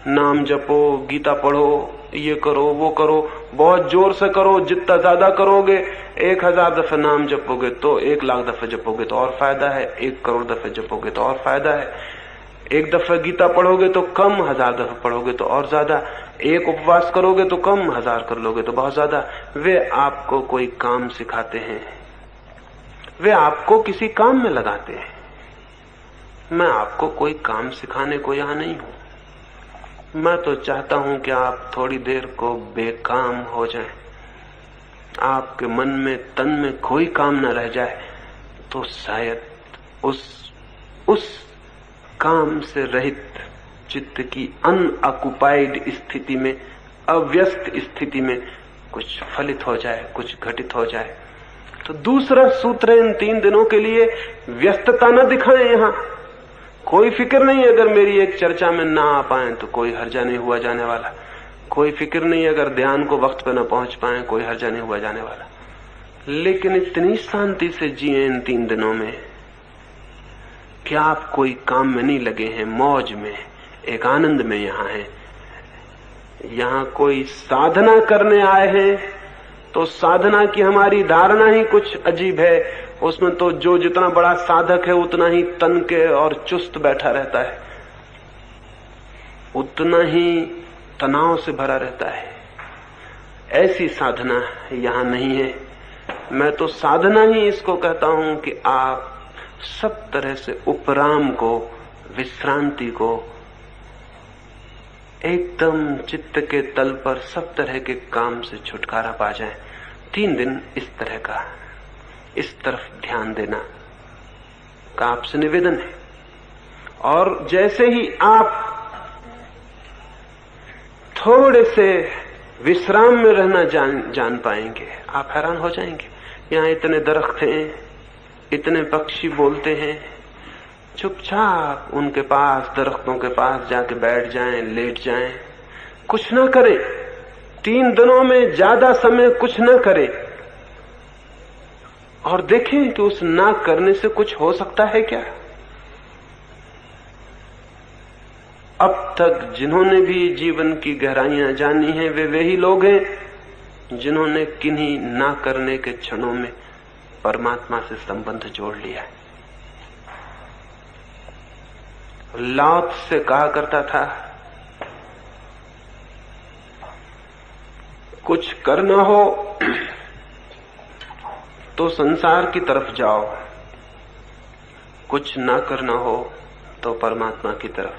नाम जपो, गीता पढ़ो, ये करो वो करो, बहुत जोर से करो। जितना ज्यादा करोगे, 1000 दफे नाम जपोगे तो 1,00,000 दफे जपोगे तो और फायदा है, 1 करोड़ दफे जपोगे तो और फायदा है। 1 दफे गीता पढ़ोगे तो कम, 1000 दफे पढ़ोगे तो और ज्यादा। 1 उपवास करोगे तो कम, 1000 कर लोगे तो बहुत ज्यादा। वे आपको कोई काम सिखाते हैं, वे आपको किसी काम में लगाते हैं। मैं आपको कोई काम सिखाने को यहां नहीं हूं। मैं तो चाहता हूं कि आप थोड़ी देर को बेकाम हो जाएं, आपके मन में, तन में कोई काम न रह जाए, तो शायद उस काम से रहित चित्त की अनऑक्युपाइड स्थिति में, अव्यस्त स्थिति में कुछ फलित हो जाए, कुछ घटित हो जाए। तो दूसरा सूत्र इन 3 दिनों के लिए, व्यस्तता न दिखाएं। यहां कोई फिक्र नहीं अगर मेरी एक चर्चा में ना आ पाए तो कोई हर्जा नहीं हुआ जाने वाला। कोई फिक्र नहीं अगर ध्यान को वक्त पर न पहुंच पाए, कोई हर्जा नहीं हुआ जाने वाला। लेकिन इतनी शांति से जिए इन 3 दिनों में कि आप कोई काम में नहीं लगे हैं, मौज में, एक आनंद में यहां हैं। यहां कोई साधना करने आए हैं तो साधना की हमारी धारणा ही कुछ अजीब है। उसमें तो जो जितना बड़ा साधक है उतना ही तन के और चुस्त बैठा रहता है, उतना ही तनाव से भरा रहता है। ऐसी साधना यहां नहीं है। मैं तो साधना ही इसको कहता हूं कि आप सब तरह से उपराम को, विश्रांति को, एकदम चित्त के तल पर सब तरह के काम से छुटकारा पा जाएं। 3 दिन इस तरह का, इस तरफ ध्यान देना का आपसे निवेदन है। और जैसे ही आप थोड़े से विश्राम में रहना जान पाएंगे, आप हैरान हो जाएंगे। यहाँ इतने दरख्त हैं, इतने पक्षी बोलते हैं, चुपचाप उनके पास, दरख्तों के पास जाके बैठ जाएं, लेट जाएं, कुछ ना करें। 3 दिनों में ज्यादा समय कुछ ना करें और देखें कि उस ना करने से कुछ हो सकता है क्या। अब तक जिन्होंने भी जीवन की गहराइयां जानी हैं, वे ही लोग हैं जिन्होंने किन्हीं ना करने के क्षणों में परमात्मा से संबंध जोड़ लिया है। लाओत्से से कहा करता था, कुछ करना हो तो संसार की तरफ जाओ, कुछ ना करना हो तो परमात्मा की तरफ।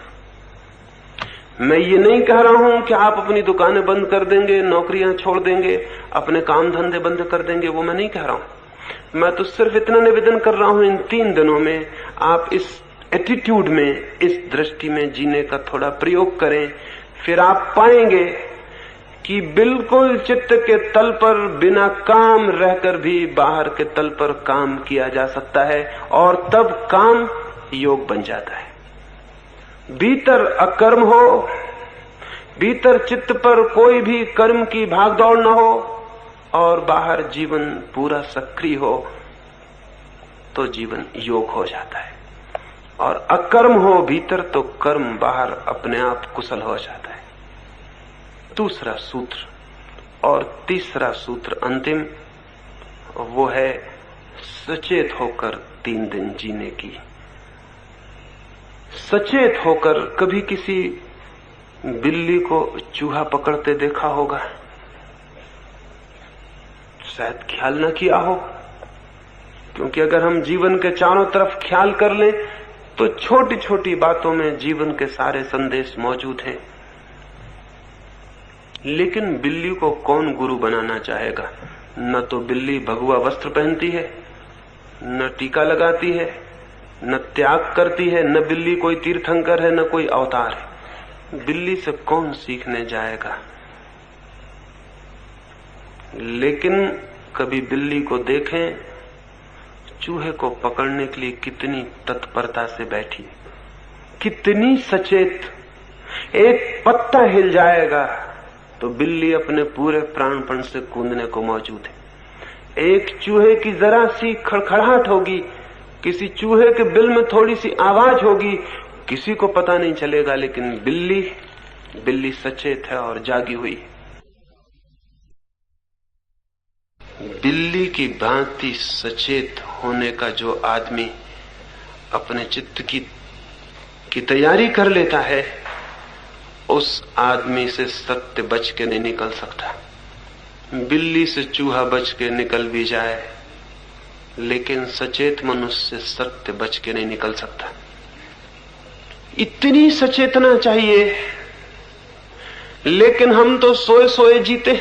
मैं ये नहीं कह रहा हूं कि आप अपनी दुकानें बंद कर देंगे, नौकरियां छोड़ देंगे, अपने काम धंधे बंद कर देंगे, वो मैं नहीं कह रहा हूं। मैं तो सिर्फ इतना निवेदन कर रहा हूं, इन 3 दिनों में आप इस एटीट्यूड में, इस दृष्टि में जीने का थोड़ा प्रयोग करें। फिर आप पाएंगे कि बिल्कुल चित्त के तल पर बिना काम रहकर भी बाहर के तल पर काम किया जा सकता है, और तब काम योग बन जाता है। भीतर अकर्म हो, भीतर चित्त पर कोई भी कर्म की भागदौड़ न हो, और बाहर जीवन पूरा सक्रिय हो, तो जीवन योग हो जाता है। और अकर्म हो भीतर तो कर्म बाहर अपने आप कुशल हो जाता है। दूसरा सूत्र और तीसरा सूत्र अंतिम, वो है सचेत होकर 3 दिन जीने की। सचेत होकर कभी किसी बिल्ली को चूहा पकड़ते देखा होगा? शायद ख्याल न किया हो, क्योंकि अगर हम जीवन के चारों तरफ ख्याल कर लें तो छोटी छोटी बातों में जीवन के सारे संदेश मौजूद हैं। लेकिन बिल्ली को कौन गुरु बनाना चाहेगा? न तो बिल्ली भगवा वस्त्र पहनती है, न टीका लगाती है, न त्याग करती है, न बिल्ली कोई तीर्थंकर है, न कोई अवतार है। बिल्ली से कौन सीखने जाएगा? लेकिन कभी बिल्ली को देखें, चूहे को पकड़ने के लिए कितनी तत्परता से बैठी, कितनी सचेत। एक पत्ता हिल जाएगा तो बिल्ली अपने पूरे प्राणपण से कूदने को मौजूद है। एक चूहे की जरा सी खड़खड़ाहट होगी किसी चूहे के बिल में थोड़ी सी आवाज होगी, किसी को पता नहीं चलेगा, लेकिन बिल्ली सचेत है और जागी हुई। बिल्ली की भांति सचेत होने का जो आदमी अपने चित्त की तैयारी कर लेता है, उस आदमी से सत्य बच के नहीं निकल सकता। बिल्ली से चूहा बच के निकल भी जाए, लेकिन सचेत मनुष्य से सत्य बच के नहीं निकल सकता। इतनी सचेतना चाहिए, लेकिन हम तो सोए सोए जीते।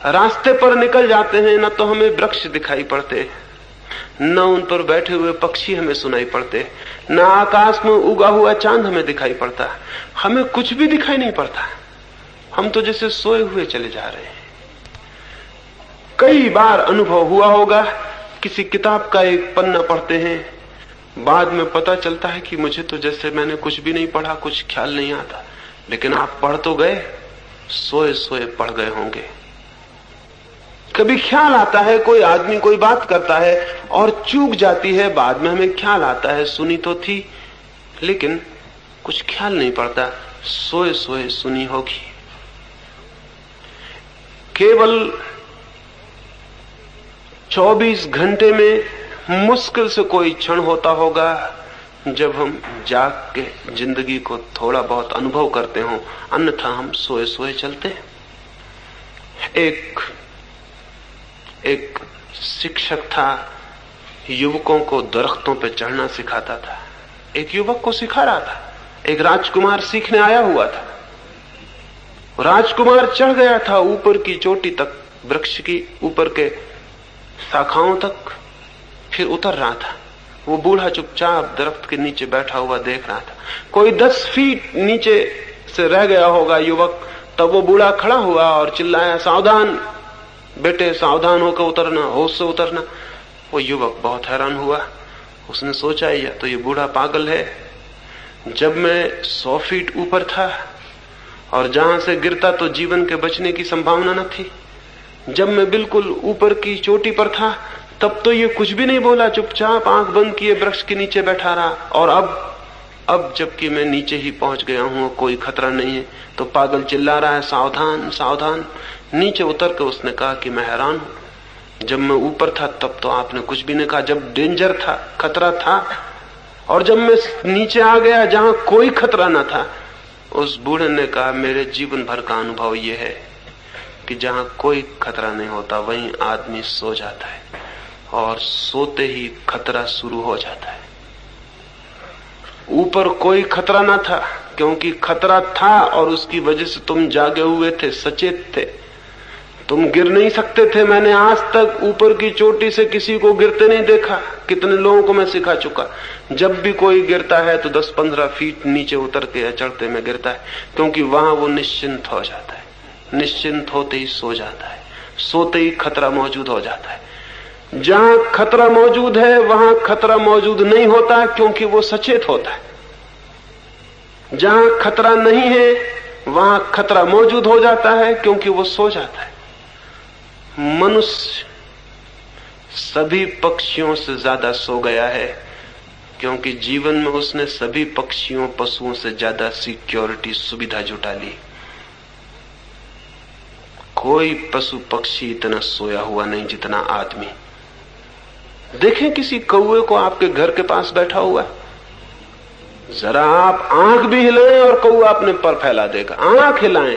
रास्ते पर निकल जाते हैं, न तो हमें वृक्ष दिखाई पड़ते, न उन पर बैठे हुए पक्षी हमें सुनाई पड़ते, न आकाश में उगा हुआ चांद हमें दिखाई पड़ता। हमें कुछ भी दिखाई नहीं पड़ता। हम तो जैसे सोए हुए चले जा रहे हैं। कई बार अनुभव हुआ होगा, किसी किताब का एक पन्ना पढ़ते हैं, बाद में पता चलता है कि मुझे तो जैसे मैंने कुछ भी नहीं पढ़ा, कुछ ख्याल नहीं आता। लेकिन आप पढ़ तो गए, सोए सोए पढ़ गए होंगे। कभी ख्याल आता है, कोई आदमी कोई बात करता है और चूक जाती है, बाद में हमें ख्याल आता है सुनी तो थी, लेकिन कुछ ख्याल नहीं पड़ता, सोए सोए सुनी होगी। केवल 24 घंटे में मुश्किल से कोई क्षण होता होगा जब हम जाग के जिंदगी को थोड़ा बहुत अनुभव करते हो, अन्यथा हम सोए सोए चलते हैं। एक शिक्षक था, युवकों को दरख्तों पर चढ़ना सिखाता था। एक युवक को सिखा रहा था, एक राजकुमार सीखने आया हुआ था। राजकुमार चढ़ गया था ऊपर की चोटी तक, वृक्ष की ऊपर के शाखाओं तक, फिर उतर रहा था। वो बूढ़ा चुपचाप दरख्त के नीचे बैठा हुआ देख रहा था। कोई 10 फीट नीचे से रह गया होगा युवक, तब वो बूढ़ा खड़ा हुआ और चिल्लाया, सावधान बेटे, सावधान होकर उतरना, होश से उतरना। वो युवक बहुत हैरान हुआ। उसने सोचा, या तो ये बूढ़ा पागल है। जब मैं 100 फीट ऊपर था और जहां से गिरता तो जीवन के बचने की संभावना न थी, जब मैं बिल्कुल ऊपर की चोटी पर था तब तो ये कुछ भी नहीं बोला, चुपचाप आंख बंद किए वृक्ष के नीचे बैठा रहा। और अब जबकि मैं नीचे ही पहुंच गया हूं, कोई खतरा नहीं है, तो पागल चिल्ला रहा है, सावधान सावधान। नीचे उतर के उसने कहा कि मैं हैरान हूं, जब मैं ऊपर था तब तो आपने कुछ भी नहीं कहा, जब डेंजर था, खतरा था, और जब मैं नीचे आ गया जहां कोई खतरा न था। उस बूढ़े ने कहा, मेरे जीवन भर का अनुभव यह है कि जहां कोई खतरा नहीं होता वहीं आदमी सो जाता है, और सोते ही खतरा शुरू हो जाता है। ऊपर कोई खतरा ना था, क्योंकि खतरा था और उसकी वजह से तुम जागे हुए थे, सचेत थे, तुम गिर नहीं सकते थे। मैंने आज तक ऊपर की चोटी से किसी को गिरते नहीं देखा। कितने लोगों को मैं सिखा चुका, जब भी कोई गिरता है तो 10-15 फीट नीचे उतर के या चढ़ते में गिरता है, क्योंकि वहां वो निश्चिंत हो जाता है। निश्चिंत होते ही सो जाता है, सोते ही खतरा मौजूद हो जाता है। जहां खतरा मौजूद है वहां खतरा मौजूद नहीं होता, क्योंकि वो सचेत होता है। जहां खतरा नहीं है वहां खतरा मौजूद हो जाता है, क्योंकि वो सो जाता है। मनुष्य सभी पक्षियों से ज्यादा सो गया है, क्योंकि जीवन में उसने सभी पक्षियों पशुओं से ज्यादा सिक्योरिटी सुविधा जुटा ली। कोई पशु पक्षी इतना सोया हुआ नहीं जितना आदमी। देखें किसी कौवे को आपके घर के पास बैठा हुआ, जरा आप आंख भी हिलाएं और कौवा अपने पर फैला देगा। आंख हिलाएं,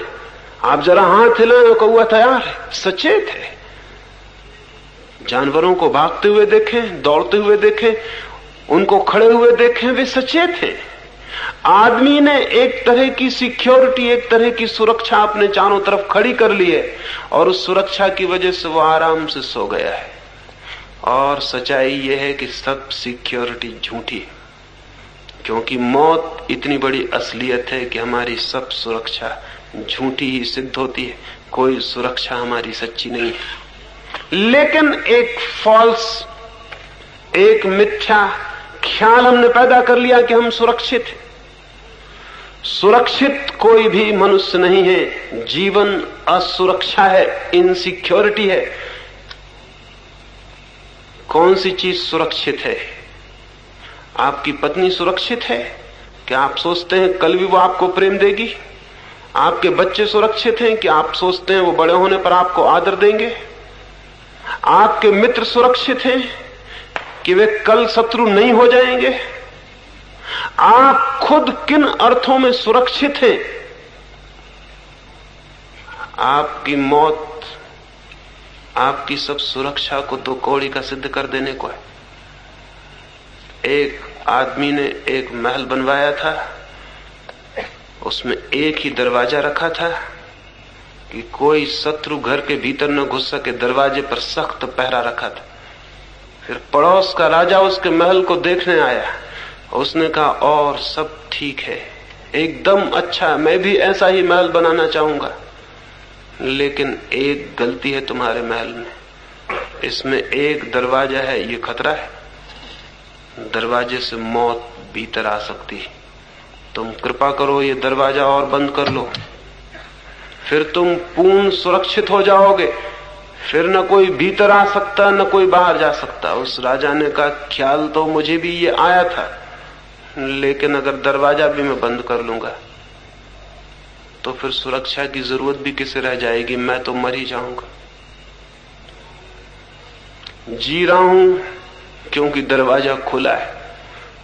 आप जरा हाथ हिलाएं और कौवा तैयार है, सचेत है। जानवरों को भागते हुए देखें, दौड़ते हुए देखें, उनको खड़े हुए देखें, वे सचेत हैं। आदमी ने एक तरह की सिक्योरिटी, एक तरह की सुरक्षा अपने चारों तरफ खड़ी कर ली है, और उस सुरक्षा की वजह से वो आराम से सो गया है। और सच्चाई यह है कि सब सिक्योरिटी झूठी है, क्योंकि मौत इतनी बड़ी असलियत है कि हमारी सब सुरक्षा झूठी ही सिद्ध होती है। कोई सुरक्षा हमारी सच्ची नहीं है। लेकिन एक फॉल्स, एक मिथ्या ख्याल हमने पैदा कर लिया कि हम सुरक्षित हैं। सुरक्षित कोई भी मनुष्य नहीं है। जीवन असुरक्षा है, इनसिक्योरिटी है। कौन सी चीज सुरक्षित है? आपकी पत्नी सुरक्षित है? क्या आप सोचते हैं कल भी वो आपको प्रेम देगी? आपके बच्चे सुरक्षित हैं कि आप सोचते हैं वो बड़े होने पर आपको आदर देंगे? आपके मित्र सुरक्षित हैं कि वे कल शत्रु नहीं हो जाएंगे? आप खुद किन अर्थों में सुरक्षित हैं? आपकी मौत आपकी सब सुरक्षा को दो कौड़ी का सिद्ध कर देने को है। एक आदमी ने एक महल बनवाया था, उसमें एक ही दरवाजा रखा था कि कोई शत्रु घर के भीतर न घुस सके। दरवाजे पर सख्त पहरा रखा था। फिर पड़ोस का राजा उसके महल को देखने आया। उसने कहा और सब ठीक है, एकदम अच्छा, मैं भी ऐसा ही महल बनाना चाहूंगा, लेकिन एक गलती है तुम्हारे महल में, इसमें एक दरवाजा है, ये खतरा है, दरवाजे से मौत भीतर आ सकती है, तुम कृपा करो ये दरवाजा और बंद कर लो, फिर तुम पूर्ण सुरक्षित हो जाओगे, फिर न कोई भीतर आ सकता न कोई बाहर जा सकता। उस राजा ने कहा ख्याल तो मुझे भी ये आया था, लेकिन अगर दरवाजा भी मैं बंद कर लूंगा तो फिर सुरक्षा की जरूरत भी किसे रह जाएगी? मैं तो मर ही जाऊंगा। जी रहा हूं क्योंकि दरवाजा खुला है।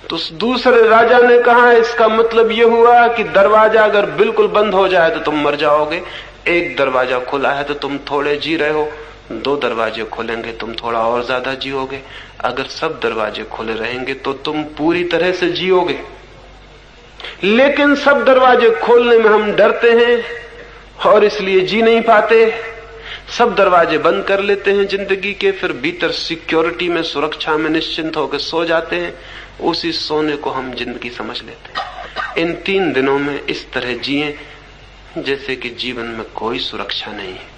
तो उस दूसरे राजा ने कहा इसका मतलब यह हुआ कि दरवाजा अगर बिल्कुल बंद हो जाए तो तुम मर जाओगे, एक दरवाजा खुला है तो तुम थोड़े जी रहे हो, दो दरवाजे खुलेंगे तुम थोड़ा और ज्यादा जियोगे, अगर सब दरवाजे खुले रहेंगे तो तुम पूरी तरह से जियोगे। लेकिन सब दरवाजे खोलने में हम डरते हैं और इसलिए जी नहीं पाते। सब दरवाजे बंद कर लेते हैं जिंदगी के, फिर भीतर सिक्योरिटी में, सुरक्षा में निश्चिंत होकर सो जाते हैं। उसी सोने को हम जिंदगी समझ लेते हैं। इन 3 दिनों में इस तरह जिए जैसे कि जीवन में कोई सुरक्षा नहीं है।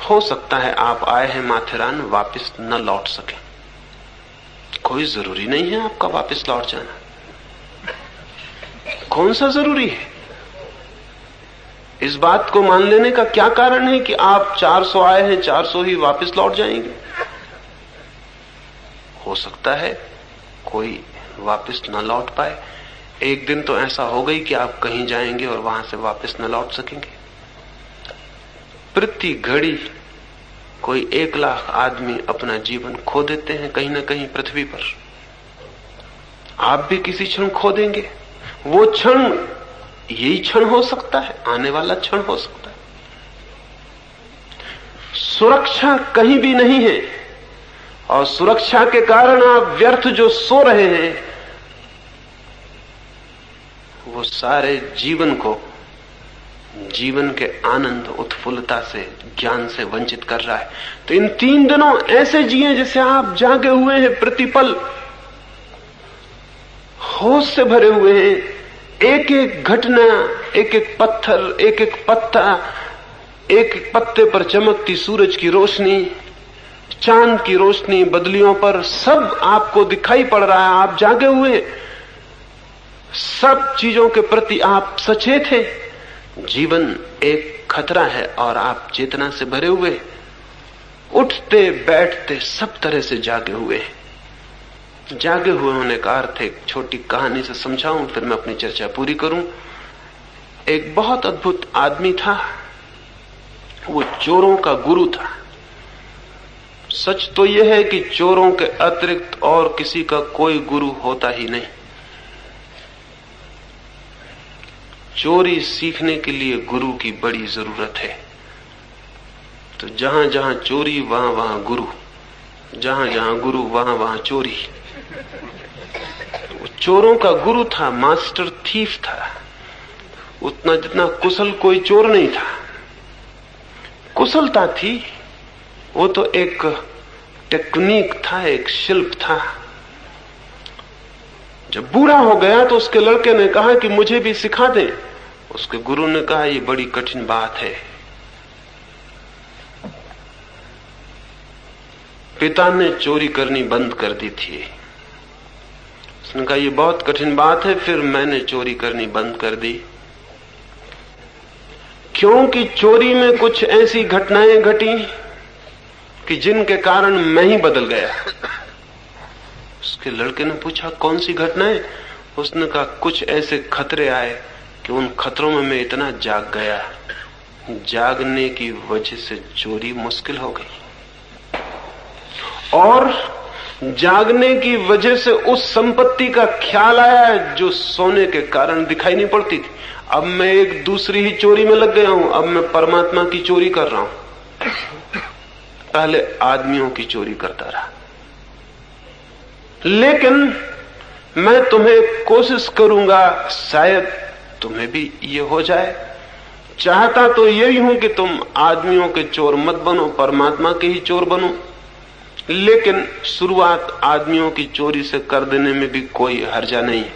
हो सकता है आप आए हैं माथेरान, वापस न लौट सके, कोई जरूरी नहीं है आपका वापस लौट जाना। कौन सा जरूरी है? इस बात को मान लेने का क्या कारण है कि आप 400 आए हैं, 400 ही वापस लौट जाएंगे? हो सकता है कोई वापस न लौट पाए। एक दिन तो ऐसा हो गई कि आप कहीं जाएंगे और वहां से वापस न लौट सकेंगे। प्रति घड़ी कोई 1 लाख आदमी अपना जीवन खो देते हैं कहीं ना कहीं पृथ्वी पर। आप भी किसी क्षण खो देंगे। वो क्षण यही क्षण हो सकता है, आने वाला क्षण हो सकता है। सुरक्षा कहीं भी नहीं है और सुरक्षा के कारण आप व्यर्थ जो सो रहे हैं वो सारे जीवन को, जीवन के आनंद, उत्फुल्लता से, ज्ञान से वंचित कर रहा है। तो इन 3 दिनों ऐसे जिए जैसे आप जागे हुए हैं, प्रतिपल होश से भरे हुए हैं। एक एक घटना, एक एक पत्थर, एक एक पत्ता, एक एक पत्ते पर चमकती सूरज की रोशनी, चांद की रोशनी बदलियों पर, सब आपको दिखाई पड़ रहा है। आप जागे हुए हैं, सब चीजों के प्रति आप सचेत हैं। जीवन एक खतरा है और आप चेतना से भरे हुए, उठते बैठते सब तरह से जागे हुए हैं। जागे हुए होने का अर्थ एक छोटी कहानी से समझाऊं, फिर मैं अपनी चर्चा पूरी करूं। एक बहुत अद्भुत आदमी था, वो चोरों का गुरु था। सच तो यह है कि चोरों के अतिरिक्त और किसी का कोई गुरु होता ही नहीं। चोरी सीखने के लिए गुरु की बड़ी जरूरत है। तो जहां जहां चोरी वहां वहां गुरु, जहां जहां गुरु वहां वहां चोरी। वो चोरों का गुरु था, मास्टर थीफ था। उतना जितना कुशल कोई चोर नहीं था। कुशलता थी, वो तो एक टेक्निक था, एक शिल्प था। जब बूढ़ा हो गया तो उसके लड़के ने कहा कि मुझे भी सिखा दें। उसके गुरु ने कहा ये बड़ी कठिन बात है। पिता ने चोरी करनी बंद कर दी थी। उसने कहा ये बहुत कठिन बात है, फिर मैंने चोरी करनी बंद कर दी, क्योंकि चोरी में कुछ ऐसी घटनाएं घटी कि जिनके कारण मैं ही बदल गया। उसके लड़के ने पूछा, कौन सी घटना है? उसने कहा, कुछ ऐसे खतरे आए कि उन खतरों में मैं इतना जाग गया, जागने की वजह से चोरी मुश्किल हो गई, और जागने की वजह से उस संपत्ति का ख्याल आया जो सोने के कारण दिखाई नहीं पड़ती थी। अब मैं एक दूसरी ही चोरी में लग गया हूं, अब मैं परमात्मा की चोरी कर रहा हूं। पहले आदमियों की चोरी करता रहा, लेकिन मैं तुम्हें कोशिश करूंगा, शायद तुम्हें भी ये हो जाए। चाहता तो यही हूं कि तुम आदमियों के चोर मत बनो, परमात्मा के ही चोर बनो, लेकिन शुरुआत आदमियों की चोरी से कर देने में भी कोई हर्जा नहीं है।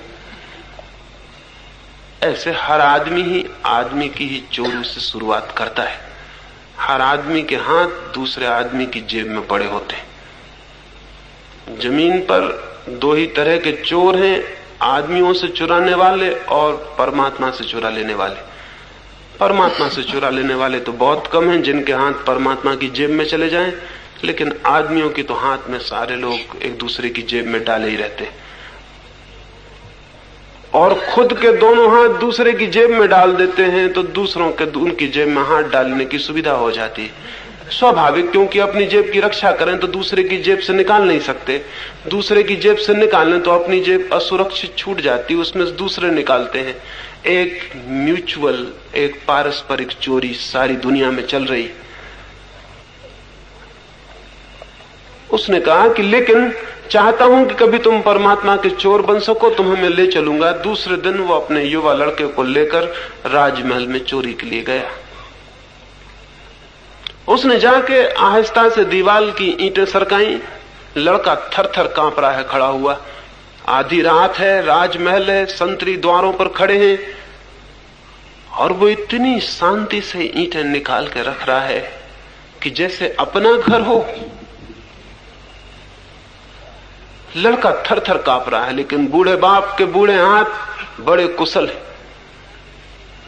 ऐसे हर आदमी ही आदमी की ही चोरी से शुरुआत करता है। हर आदमी के हाथ दूसरे आदमी की जेब में पड़े होते हैं। जमीन पर दो ही तरह के चोर हैं, आदमियों से चुराने वाले और परमात्मा से चुरा लेने वाले। परमात्मा से चुरा लेने वाले तो बहुत कम हैं जिनके हाथ परमात्मा की जेब में चले जाएं, लेकिन आदमियों की तो हाथ में सारे लोग एक दूसरे की जेब में डाले ही रहते हैं, और खुद के दोनों हाथ दूसरे की जेब में डाल देते हैं तो दूसरों के उनकी जेब में हाथ डालने की सुविधा हो जाती है। स्वाभाविक, क्योंकि अपनी जेब की रक्षा करें तो दूसरे की जेब से निकाल नहीं सकते। दूसरे की जेब से निकालें तो अपनी जेब असुरक्षित छूट जाती, उसमें से दूसरे निकालते हैं। एक म्यूचुअल, एक पारस्परिक चोरी सारी दुनिया में चल रही। उसने कहा कि लेकिन चाहता हूं कि कभी तुम परमात्मा के चोर बन सको, तुम्हें मैं ले चलूंगा। दूसरे दिन वो अपने युवा लड़के को लेकर राजमहल में चोरी के लिए गया। उसने जाके आहिस्ता से दीवार की ईंटें सरकाई। लड़का थर थर कांप रहा है खड़ा हुआ। आधी रात है, राजमहल है, संतरी द्वारों पर खड़े हैं, और वो इतनी शांति से ईंटें निकाल के रख रहा है कि जैसे अपना घर हो। लड़का थर थर कांप रहा है, लेकिन बूढ़े बाप के बूढ़े हाथ बड़े कुशल है।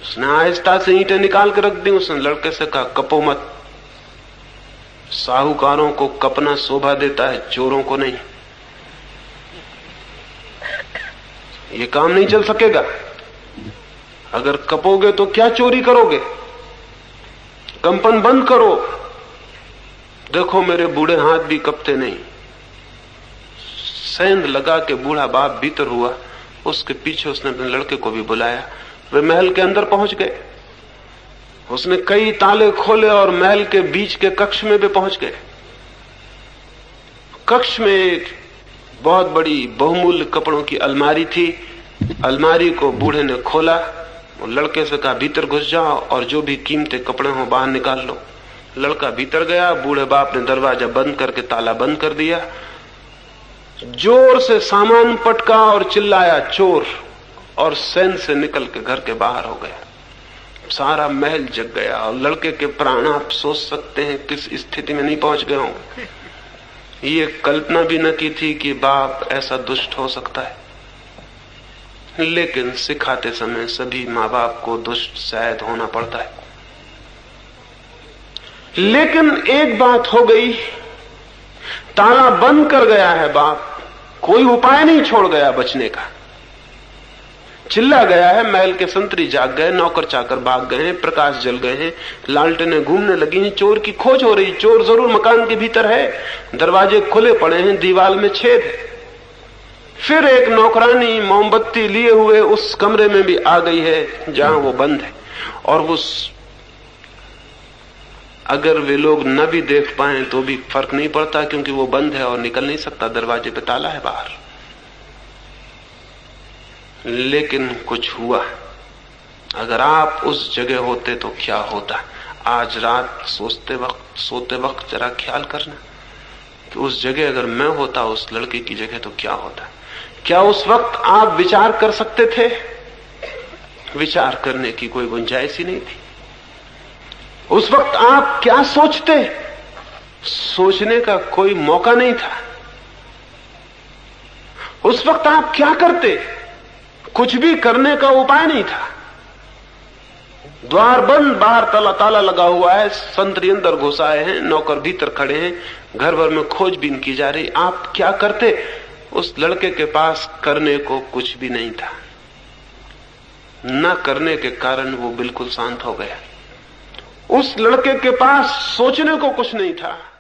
उसने आहिस्ता से ईंटें निकाल के रख दी। उसने लड़के से कहा, कपो मत। साहूकारों को कपना शोभा देता है, चोरों को नहीं। ये काम नहीं चल सकेगा। अगर कपोगे तो क्या चोरी करोगे? कंपन बंद करो। देखो मेरे बूढ़े हाथ भी कपते नहीं। सेंध लगा के बूढ़ा बाप भीतर हुआ। उसके पीछे उसने अपने लड़के को भी बुलाया। वे महल के अंदर पहुंच गए। उसने कई ताले खोले और महल के बीच के कक्ष में भी पहुंच गए। कक्ष में एक बहुत बड़ी बहुमूल्य कपड़ों की अलमारी थी। अलमारी को बूढ़े ने खोला। वो लड़के से कहा, भीतर घुस जाओ और जो भी कीमती कपड़े हो बाहर निकाल लो। लड़का भीतर गया। बूढ़े बाप ने दरवाजा बंद करके ताला बंद कर दिया। जोर से सामान पटका और चिल्लाया, चोर, और सैन से निकल के घर के बाहर हो गया। सारा महल जग गया और लड़के के प्राण आप सोच सकते हैं किस स्थिति में नहीं पहुंच गए होंगे। ये कल्पना भी न की थी कि बाप ऐसा दुष्ट हो सकता है, लेकिन सिखाते समय सभी माँ बाप को दुष्ट शायद होना पड़ता है। लेकिन एक बात हो गई, ताला बंद कर गया है बाप, कोई उपाय नहीं छोड़ गया बचने का। चिल्ला गया है, महल के संतरी जाग गए, नौकर चाकर भाग गए हैं, प्रकाश जल गए हैं, लालटेनें घूमने लगी हैं, चोर की खोज हो रही। चोर जरूर मकान के भीतर है, दरवाजे खुले पड़े हैं, दीवार में छेद है। फिर एक नौकरानी मोमबत्ती लिए हुए उस कमरे में भी आ गई है जहां वो बंद है, और वो अगर वे लोग न भी देख पाए तो भी फर्क नहीं पड़ता, क्योंकि वो बंद है और निकल नहीं सकता, दरवाजे पे ताला है बाहर। लेकिन कुछ हुआ। अगर आप उस जगह होते तो क्या होता? आज रात सोते वक्त जरा ख्याल करना कि उस जगह अगर मैं होता, उस लड़के की जगह, तो क्या होता। क्या उस वक्त आप विचार कर सकते थे? विचार करने की कोई गुंजाइश ही नहीं थी। उस वक्त आप क्या सोचते? सोचने का कोई मौका नहीं था। उस वक्त आप क्या करते? कुछ भी करने का उपाय नहीं था। द्वार बंद, बाहर ताला लगा हुआ है, संतरी अंदर घुस आए हैं, नौकर भीतर खड़े हैं, घर भर में खोजबीन की जा रही। आप क्या करते? उस लड़के के पास करने को कुछ भी नहीं था। न करने के कारण वो बिल्कुल शांत हो गया। उस लड़के के पास सोचने को कुछ नहीं था।